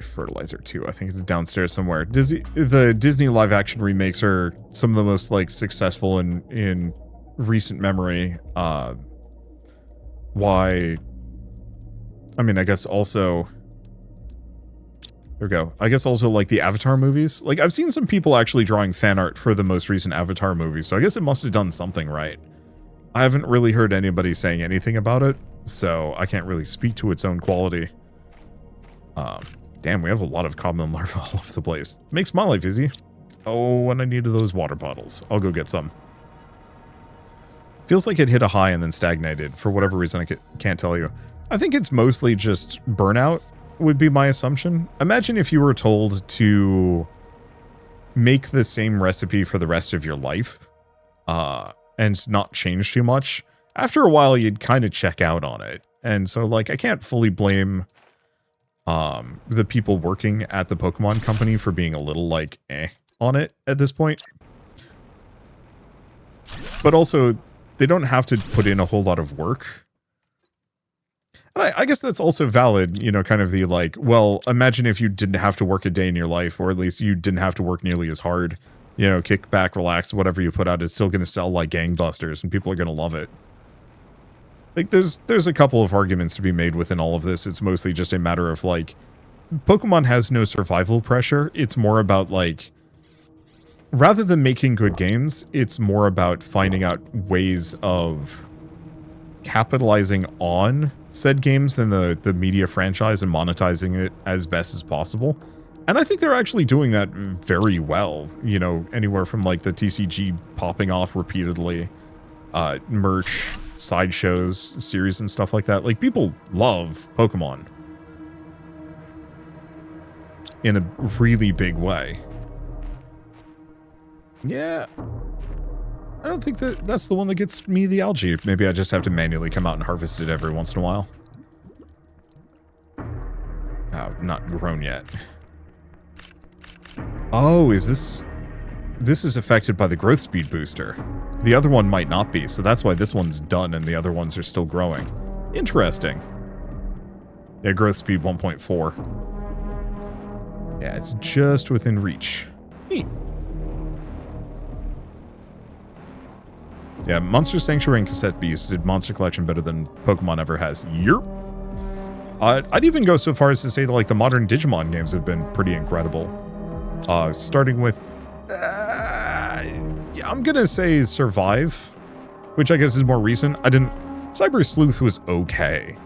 fertilizer too. I think it's downstairs somewhere. The Disney live action remakes are some of the most like successful in recent memory. Why? I mean, I guess also. There we go. I guess also like the Avatar movies. Like I've seen some people actually drawing fan art for the most recent Avatar movies, so I guess it must have done something right. I haven't really heard anybody saying anything about it, so I can't really speak to its own quality. Damn, we have a lot of common larvae all over the place. Makes my life easy. Oh, and I needed those water bottles. I'll go get some. Feels like it hit a high and then stagnated. For whatever reason, I can't tell you. I think it's mostly just burnout, would be my assumption. Imagine if you were told to make the same recipe for the rest of your life, and not change too much. After a while, you'd kind of check out on it. And so, like, I can't fully blame the people working at the Pokemon company for being a little, like, on it at this point. But also, they don't have to put in a whole lot of work. And I guess that's also valid, you know, kind of the, like, well, imagine if you didn't have to work a day in your life, or at least you didn't have to work nearly as hard. You know, kick back, relax, whatever you put out is still going to sell like gangbusters, and people are going to love it. Like, there's a couple of arguments to be made within all of this. It's mostly just a matter of, like, Pokemon has no survival pressure. It's more about, like, rather than making good games, it's more about finding out ways of capitalizing on said games than the media franchise and monetizing it as best as possible. And I think they're actually doing that very well, you know, anywhere from, like, the TCG popping off repeatedly, merch, sideshows, series, and stuff like that. Like, people love Pokemon in a really big way. Yeah. I don't think that's the one that gets me the algae. Maybe I just have to manually come out and harvest it every once in a while. Oh, not grown yet. Oh, is this... This is affected by the growth speed booster. The other one might not be, so that's why this one's done and the other ones are still growing. Interesting. Yeah, growth speed 1.4. Yeah, it's just within reach. Neat. Yeah, Monster Sanctuary and Cassette Beast did Monster Collection better than Pokemon ever has. Yerp. I'd even go so far as to say that, like, the modern Digimon games have been pretty incredible. Starting with... yeah, I'm gonna say Survive, which I guess is more recent. Cyber Sleuth was okay.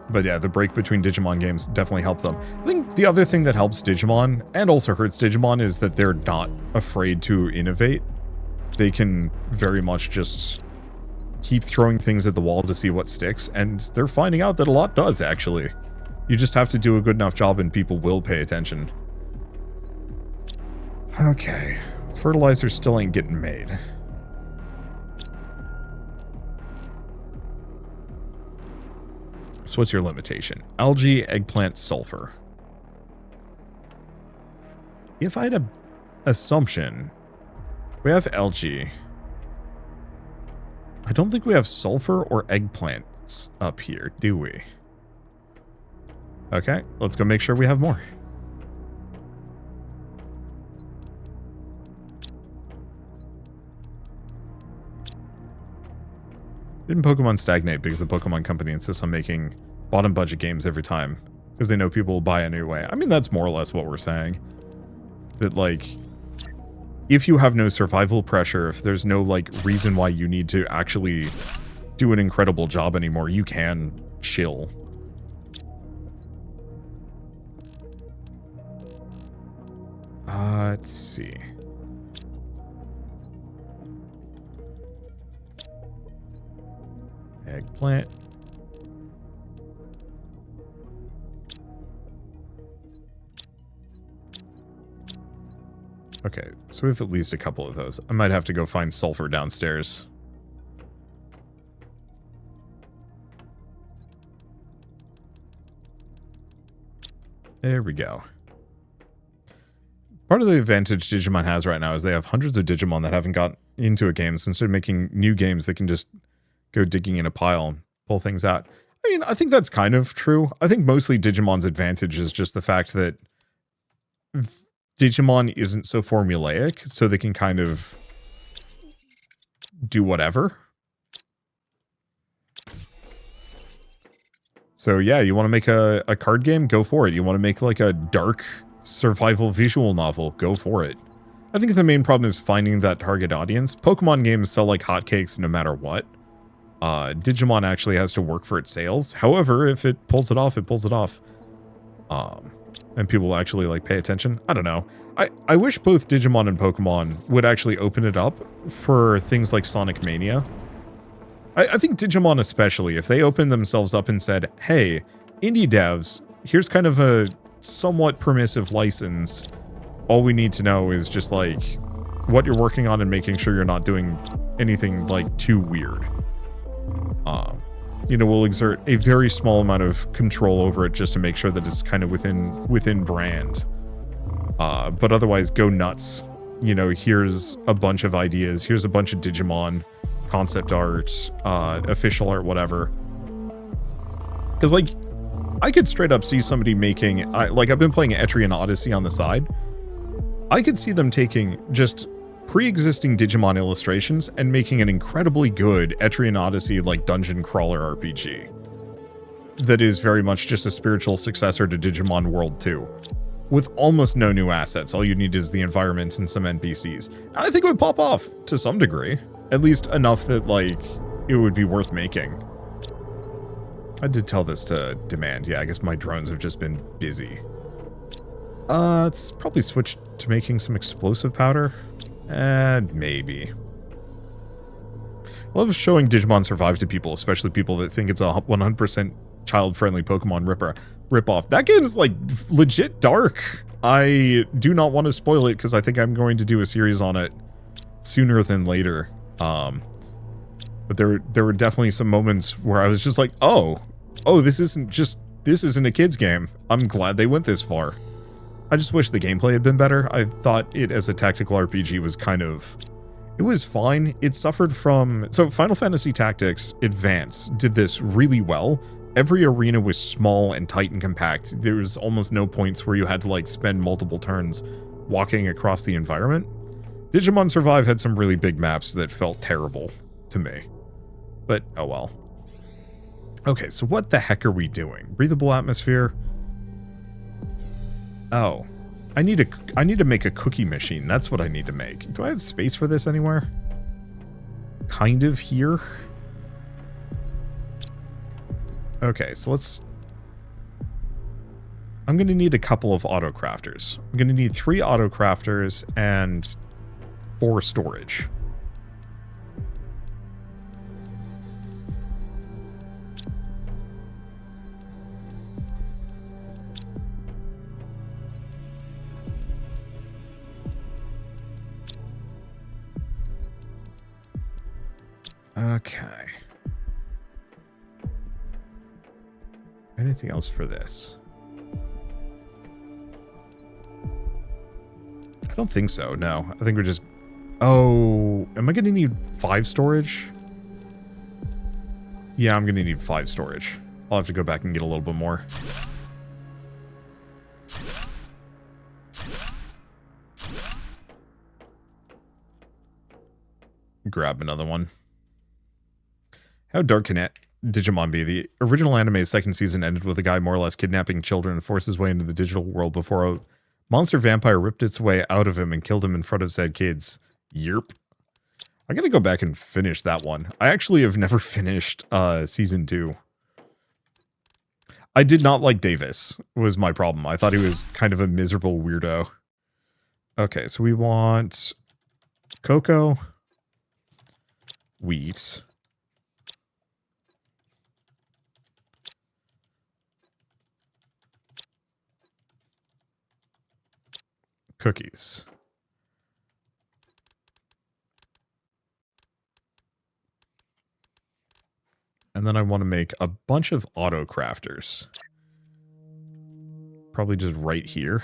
But yeah, the break between Digimon games definitely helped them. I think the other thing that helps Digimon, and also hurts Digimon, is that they're not afraid to innovate. They can very much just keep throwing things at the wall to see what sticks, and they're finding out that a lot does, actually. You just have to do a good enough job and people will pay attention. Okay. Fertilizer still ain't getting made. So what's your limitation? Algae, eggplant, sulfur. If I had an assumption, we have algae. I don't think we have sulfur or eggplants up here, do we? Okay, let's go make sure we have more. Didn't Pokemon stagnate because the Pokemon company insists on making bottom budget games every time? Because they know people will buy anyway. I mean, that's more or less what we're saying. That, like, if you have no survival pressure, if there's no, like, reason why you need to actually do an incredible job anymore, you can chill. Let's see. Eggplant. Okay, so we have at least a couple of those. I might have to go find sulfur downstairs. There we go. Part of the advantage Digimon has right now is they have hundreds of Digimon that haven't got into a game, so instead of making new games, they can just go digging in a pile and pull things out. I mean, I think that's kind of true. I think mostly Digimon's advantage is just the fact that Digimon isn't so formulaic, so they can kind of do whatever. So yeah, you want to make a card game? Go for it. You want to make like a dark survival visual novel? Go for it. I think the main problem is finding that target audience. Pokemon games sell like hotcakes no matter what. Digimon actually has to work for its sales. However, if it pulls it off, it pulls it off. And people actually like pay attention. I don't know. I wish both Digimon and Pokemon would actually open it up for things like Sonic Mania. I think Digimon especially, if they opened themselves up and said, hey, indie devs, here's kind of a somewhat permissive license. All we need to know is just like what you're working on and making sure you're not doing anything like too weird. You know, we'll exert a very small amount of control over it just to make sure that it's kind of within brand. But otherwise, go nuts. You know, here's a bunch of ideas. Here's a bunch of Digimon concept art, official art, whatever. Because, like, I could straight up see somebody making... like, I've been playing Etrian Odyssey on the side. I could see them taking just pre-existing Digimon illustrations and making an incredibly good Etrian Odyssey, like, dungeon crawler RPG. That is very much just a spiritual successor to Digimon World 2. With almost no new assets. All you need is the environment and some NPCs. And I think it would pop off to some degree. At least enough that, like, it would be worth making. I did tell this to Demand. Yeah, I guess my drones have just been busy. Let's probably switch to making some explosive powder. Maybe. I love showing Digimon Survive to people, especially people that think it's a 100% child-friendly Pokemon rip-off. That game's, like, legit dark. I do not want to spoil it because I think I'm going to do a series on it sooner than later. But there were definitely some moments where I was just like, oh, this isn't a kid's game. I'm glad they went this far. I just wish the gameplay had been better. I thought it as a tactical RPG was kind of... It was fine. It suffered from... So Final Fantasy Tactics Advance did this really well. Every arena was small and tight and compact. There was almost no points where you had to, like, spend multiple turns walking across the environment. Digimon Survive had some really big maps that felt terrible to me. But, oh well. Okay, so what the heck are we doing? Breathable atmosphere? Oh. I need to make a cookie machine. That's what I need to make. Do I have space for this anywhere? Kind of here? Okay, so let's... I'm going to need a couple of auto-crafters. I'm going to need 3 auto-crafters and 4 storage. Okay. Anything else for this? I don't think so, no. I think we're just... Oh, am I going to need 5 storage? Yeah, I'm going to need 5 storage. I'll have to go back and get a little bit more. Grab another one. How dark can Digimon be? The original anime's second season ended with a guy more or less kidnapping children and forced his way into the digital world before a monster vampire ripped its way out of him and killed him in front of said kids. Yerp. I gotta go back and finish that one. I actually have never finished season 2. I did not like Davis, was my problem. I thought he was kind of a miserable weirdo. Okay, so we want cocoa, wheat, cookies. And then I want to make a bunch of auto crafters. Probably just right here.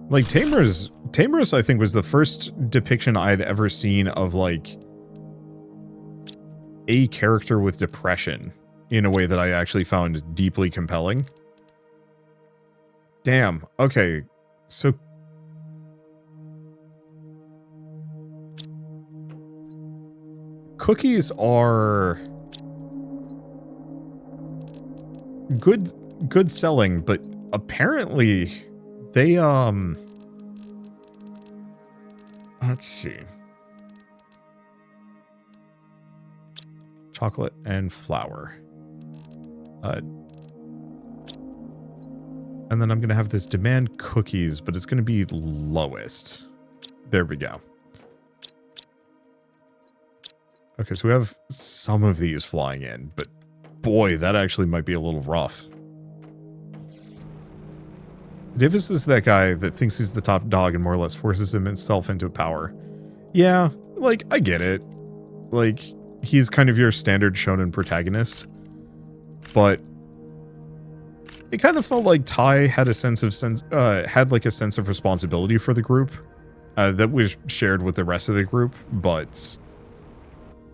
Like Tamers I think was the first depiction I'd ever seen of like a character with depression in a way that I actually found deeply compelling. Damn. Okay. So cookies are good selling, but apparently they let's see. Chocolate and flour. And then I'm going to have this demand cookies, but it's going to be lowest. There we go. Okay, so we have some of these flying in, but boy, that actually might be a little rough. Davis is that guy that thinks he's the top dog and more or less forces himself into power. Yeah, like, I get it. Like, he's kind of your standard shonen protagonist. But it kind of felt like Tai had a sense of responsibility for the group that was shared with the rest of the group, but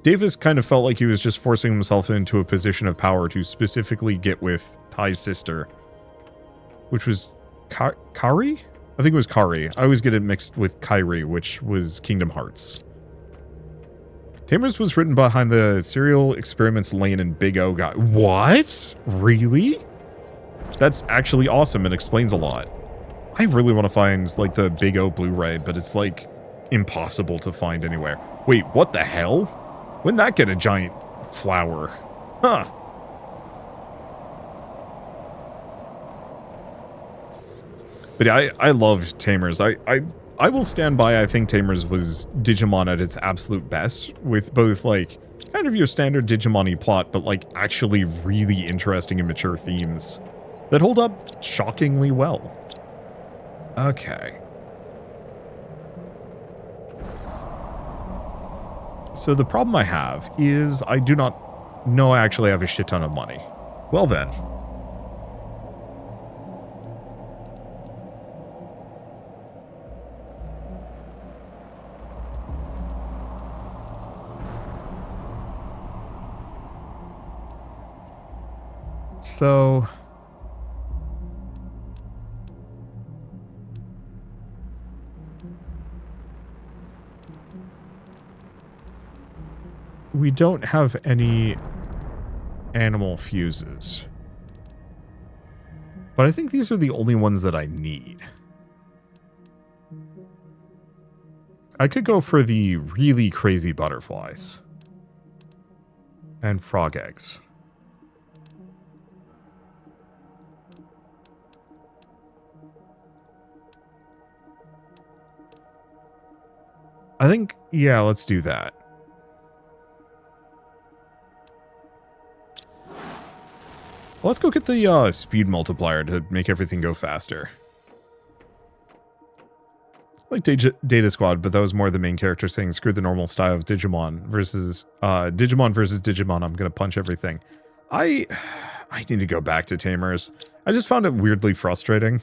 Davis kind of felt like he was just forcing himself into a position of power to specifically get with Tai's sister, which was Kari? I think it was Kari. I always get it mixed with Kairi, which was Kingdom Hearts. Tamers was written behind the Serial Experiments Lane and Big O guy. What? Really? That's actually awesome and explains a lot. I really want to find, like, the Big O Blu-ray, but it's, like, impossible to find anywhere. Wait, what the hell? When did that get a giant flower? Huh. But yeah, I love Tamers. I will stand by, I think Tamers was Digimon at its absolute best, with both, like, kind of your standard Digimon-y plot, but, like, actually really interesting and mature themes that hold up shockingly well. Okay. So the problem I have is I do not know I actually have a shit ton of money. Well then. So we don't have any animal fuses. But I think these are the only ones that I need. I could go for the really crazy butterflies. And frog eggs. I think, yeah, let's do that. Let's go get the speed multiplier to make everything go faster. Like Data Squad, but that was more the main character saying screw the normal style of Digimon versus Digimon, I'm gonna punch everything. I need to go back to Tamers. I just found it weirdly frustrating.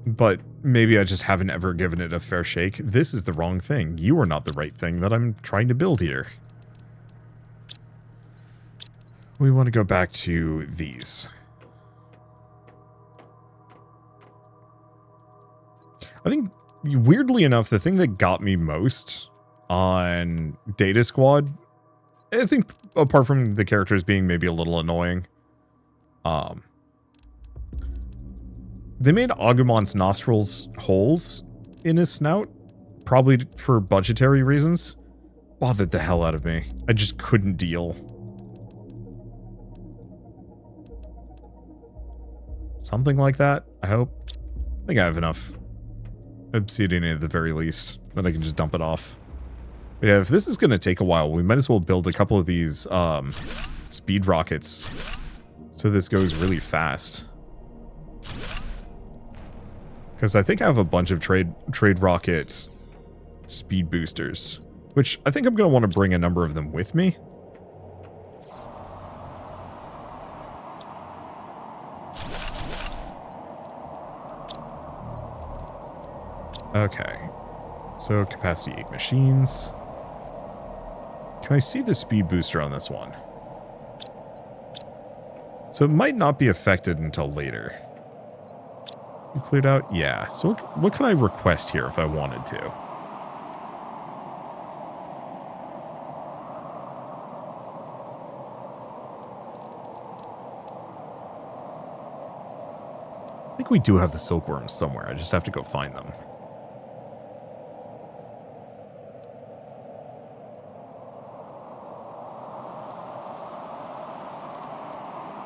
But maybe I just haven't ever given it a fair shake. This is the wrong thing. You are not the right thing that I'm trying to build here. We want to go back to these. I think, weirdly enough, the thing that got me most on Data Squad, I think, apart from the characters being maybe a little annoying, they made Agumon's nostrils holes in his snout, probably for budgetary reasons. Bothered the hell out of me. I just couldn't deal. Something like that, I hope. I think I have enough obsidian at the very least, that I can just dump it off. But yeah, if this is going to take a while, we might as well build a couple of these speed rockets so this goes really fast. Because I think I have a bunch of trade rocket speed boosters, which I think I'm going to want to bring a number of them with me. Okay, so capacity 8 machines. Can I see the speed booster on this one? So it might not be affected until later. You cleared out? Yeah. So what can I request here if I wanted to? I think we do have the silkworms somewhere. I just have to go find them.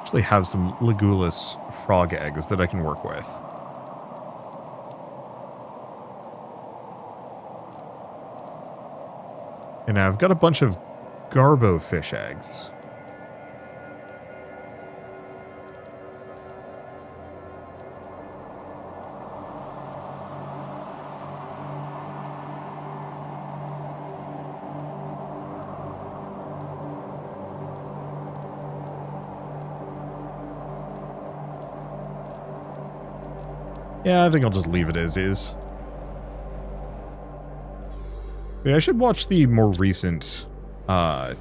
Actually have some Legulus frog eggs that I can work with. And I've got a bunch of Garbo fish eggs. Yeah, I think I'll just leave it as is. Yeah, I should watch the more recent Digimon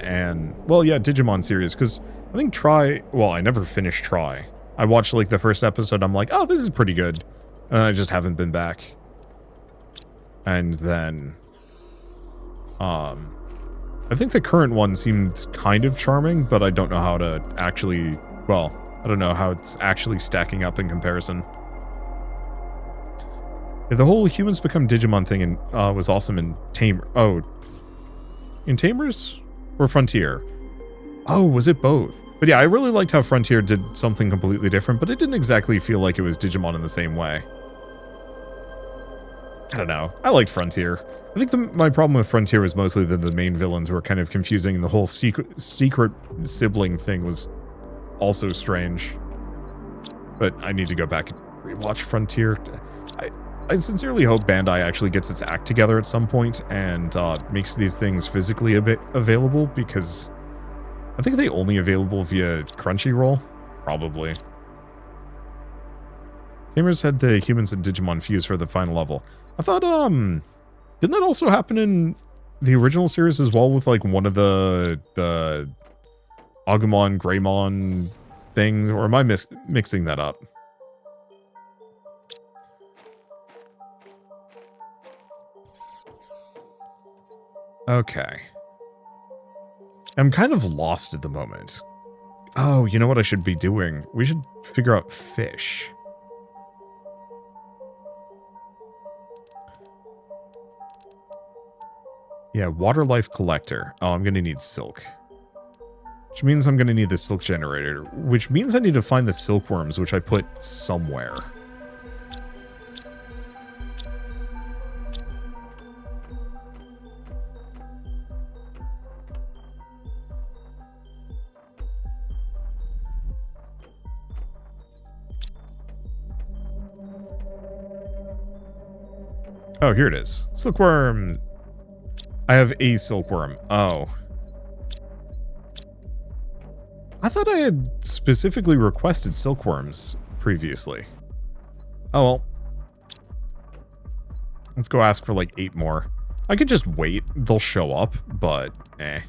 and... Well, yeah, Digimon series, because I think well, I never finished Try. I watched, like, the first episode, I'm like, oh, this is pretty good. And then I just haven't been back. And then... I think the current one seemed kind of charming, but I don't know how to actually... Well... I don't know how it's actually stacking up in comparison. Yeah, the whole humans become Digimon thing was awesome in Tamer. Oh, in Tamers or Frontier? Oh, was it both? But yeah, I really liked how Frontier did something completely different, but it didn't exactly feel like it was Digimon in the same way. I don't know. I liked Frontier. I think my problem with Frontier was mostly that the main villains were kind of confusing, and the whole secret sibling thing was also strange. But I need to go back and rewatch Frontier. I sincerely hope Bandai actually gets its act together at some point and makes these things physically a bit available, because I think they only available via Crunchyroll. Probably. Tamers had the humans and Digimon fuse for the final level. I thought, didn't that also happen in the original series as well with, like, one of the Agumon, Greymon things, or am I mixing that up? Okay. I'm kind of lost at the moment. Oh, you know what I should be doing? We should figure out fish. Yeah, water life collector. Oh, I'm gonna need silk. Which means I'm going to need the silk generator, which means I need to find the silkworms, which I put somewhere. Oh, here it is. Silkworm. I have a silkworm. Oh. I thought I had specifically requested silkworms previously. Oh well. Let's go ask for like 8 more. I could just wait. They'll show up, but eh.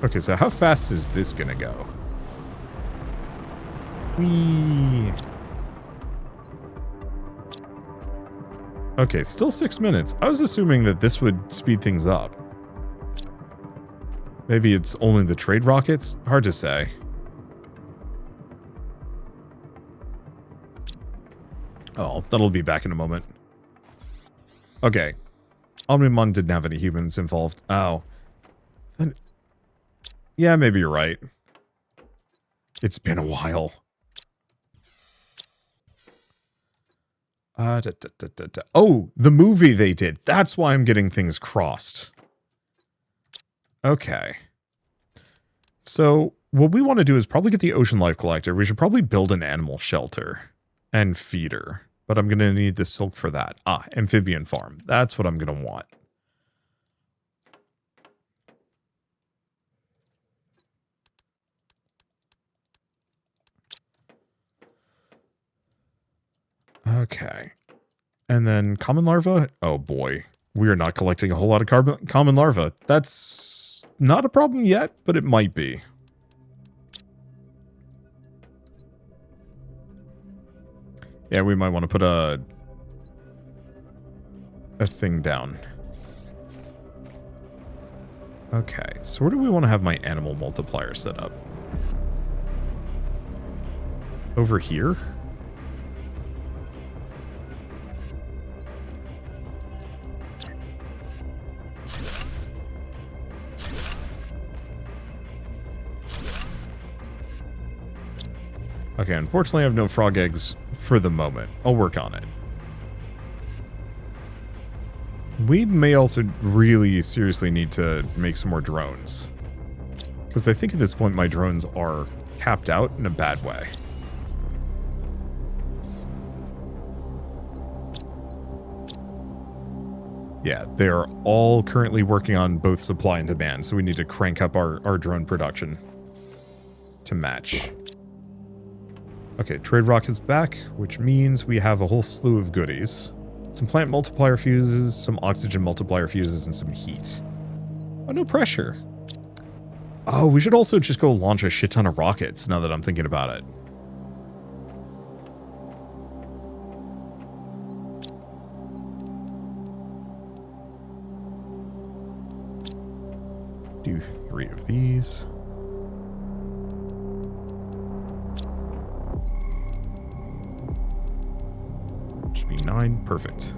Okay, so how fast is this gonna go? Whee! Okay, still 6 minutes. I was assuming that this would speed things up. Maybe it's only the trade rockets? Hard to say. Oh, that'll be back in a moment. Okay. Omnimon didn't have any humans involved. Oh. Then, yeah, maybe you're right. It's been a while. Oh, the movie they did. That's why I'm getting things crossed. Okay. So, what we want to do is probably get the ocean life collector. We should probably build an animal shelter and feeder. But I'm going to need the silk for that. Ah, amphibian farm. That's what I'm going to want. Okay. And then common larva? Oh boy. We are not collecting a whole lot of common larva. That's not a problem yet, but it might be. Yeah, we might want to put a thing down. Okay, so where do we want to have my animal multiplier set up? Over here? Okay, unfortunately I have no frog eggs for the moment. I'll work on it. We may also really seriously need to make some more drones. Because I think at this point my drones are capped out in a bad way. Yeah, they're all currently working on both supply and demand, so we need to crank up our drone production to match. Okay, trade rock is back, which means we have a whole slew of goodies. Some plant multiplier fuses, some oxygen multiplier fuses, and some heat. Oh, no pressure. Oh, we should also just go launch a shit ton of rockets, now that I'm thinking about it. Do 3 of these. Should be 9. Perfect.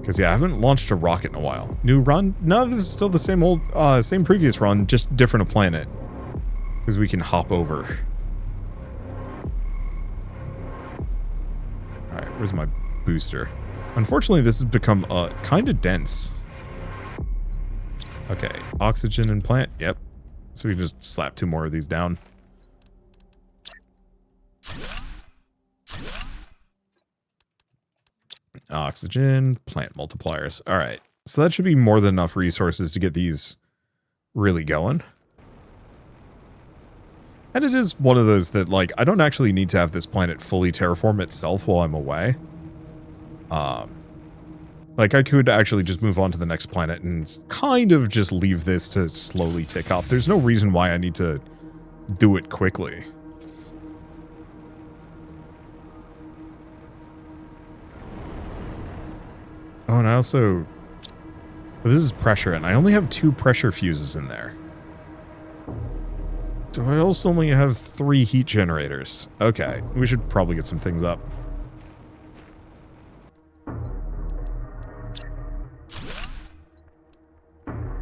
Because, yeah, I haven't launched a rocket in a while. New run? No, this is still the same old, same previous run, just different a planet. Because we can hop over. Alright, where's my booster? Unfortunately, this has become, kind of dense. Okay, oxygen and plant, yep. So we can just slap 2 more of these down. Oxygen, plant multipliers. Alright, so that should be more than enough resources to get these really going. And it is one of those that, like, I don't actually need to have this planet fully terraform itself while I'm away. Like, I could actually just move on to the next planet and kind of just leave this to slowly tick up. There's no reason why I need to do it quickly. Oh, and I also... This is pressure, and I only have 2 pressure fuses in there. Do I also only have 3 heat generators? Okay, we should probably get some things up.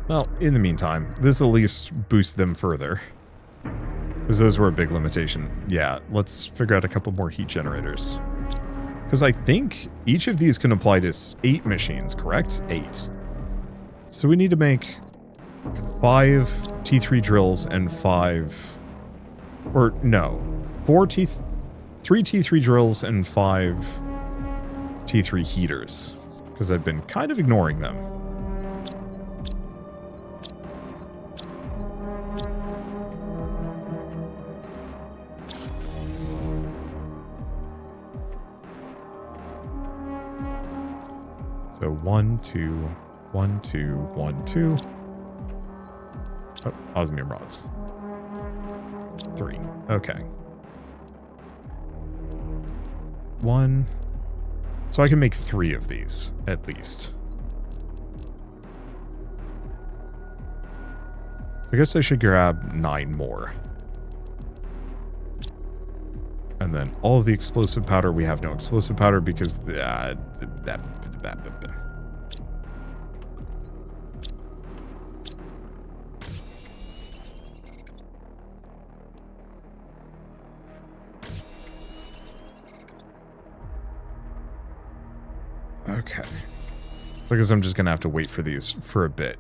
Well, in the meantime, this at least boosts them further. Because those were a big limitation. Yeah, let's figure out a couple more heat generators. Because I think each of these can apply to 8 machines, correct? 8. So we need to make 5 T3 drills and 5... Or, no. 3 T3 drills and 5 T3 heaters. Because I've been kind of ignoring them. So 1, 2, 1, 2, 1, 2. Oh, osmium rods. 3. Okay. 1. So I can make 3 of these, at least. So I guess I should grab 9 more. And then all of the explosive powder. We have no explosive powder because okay. Because I'm just gonna have to wait for these for a bit.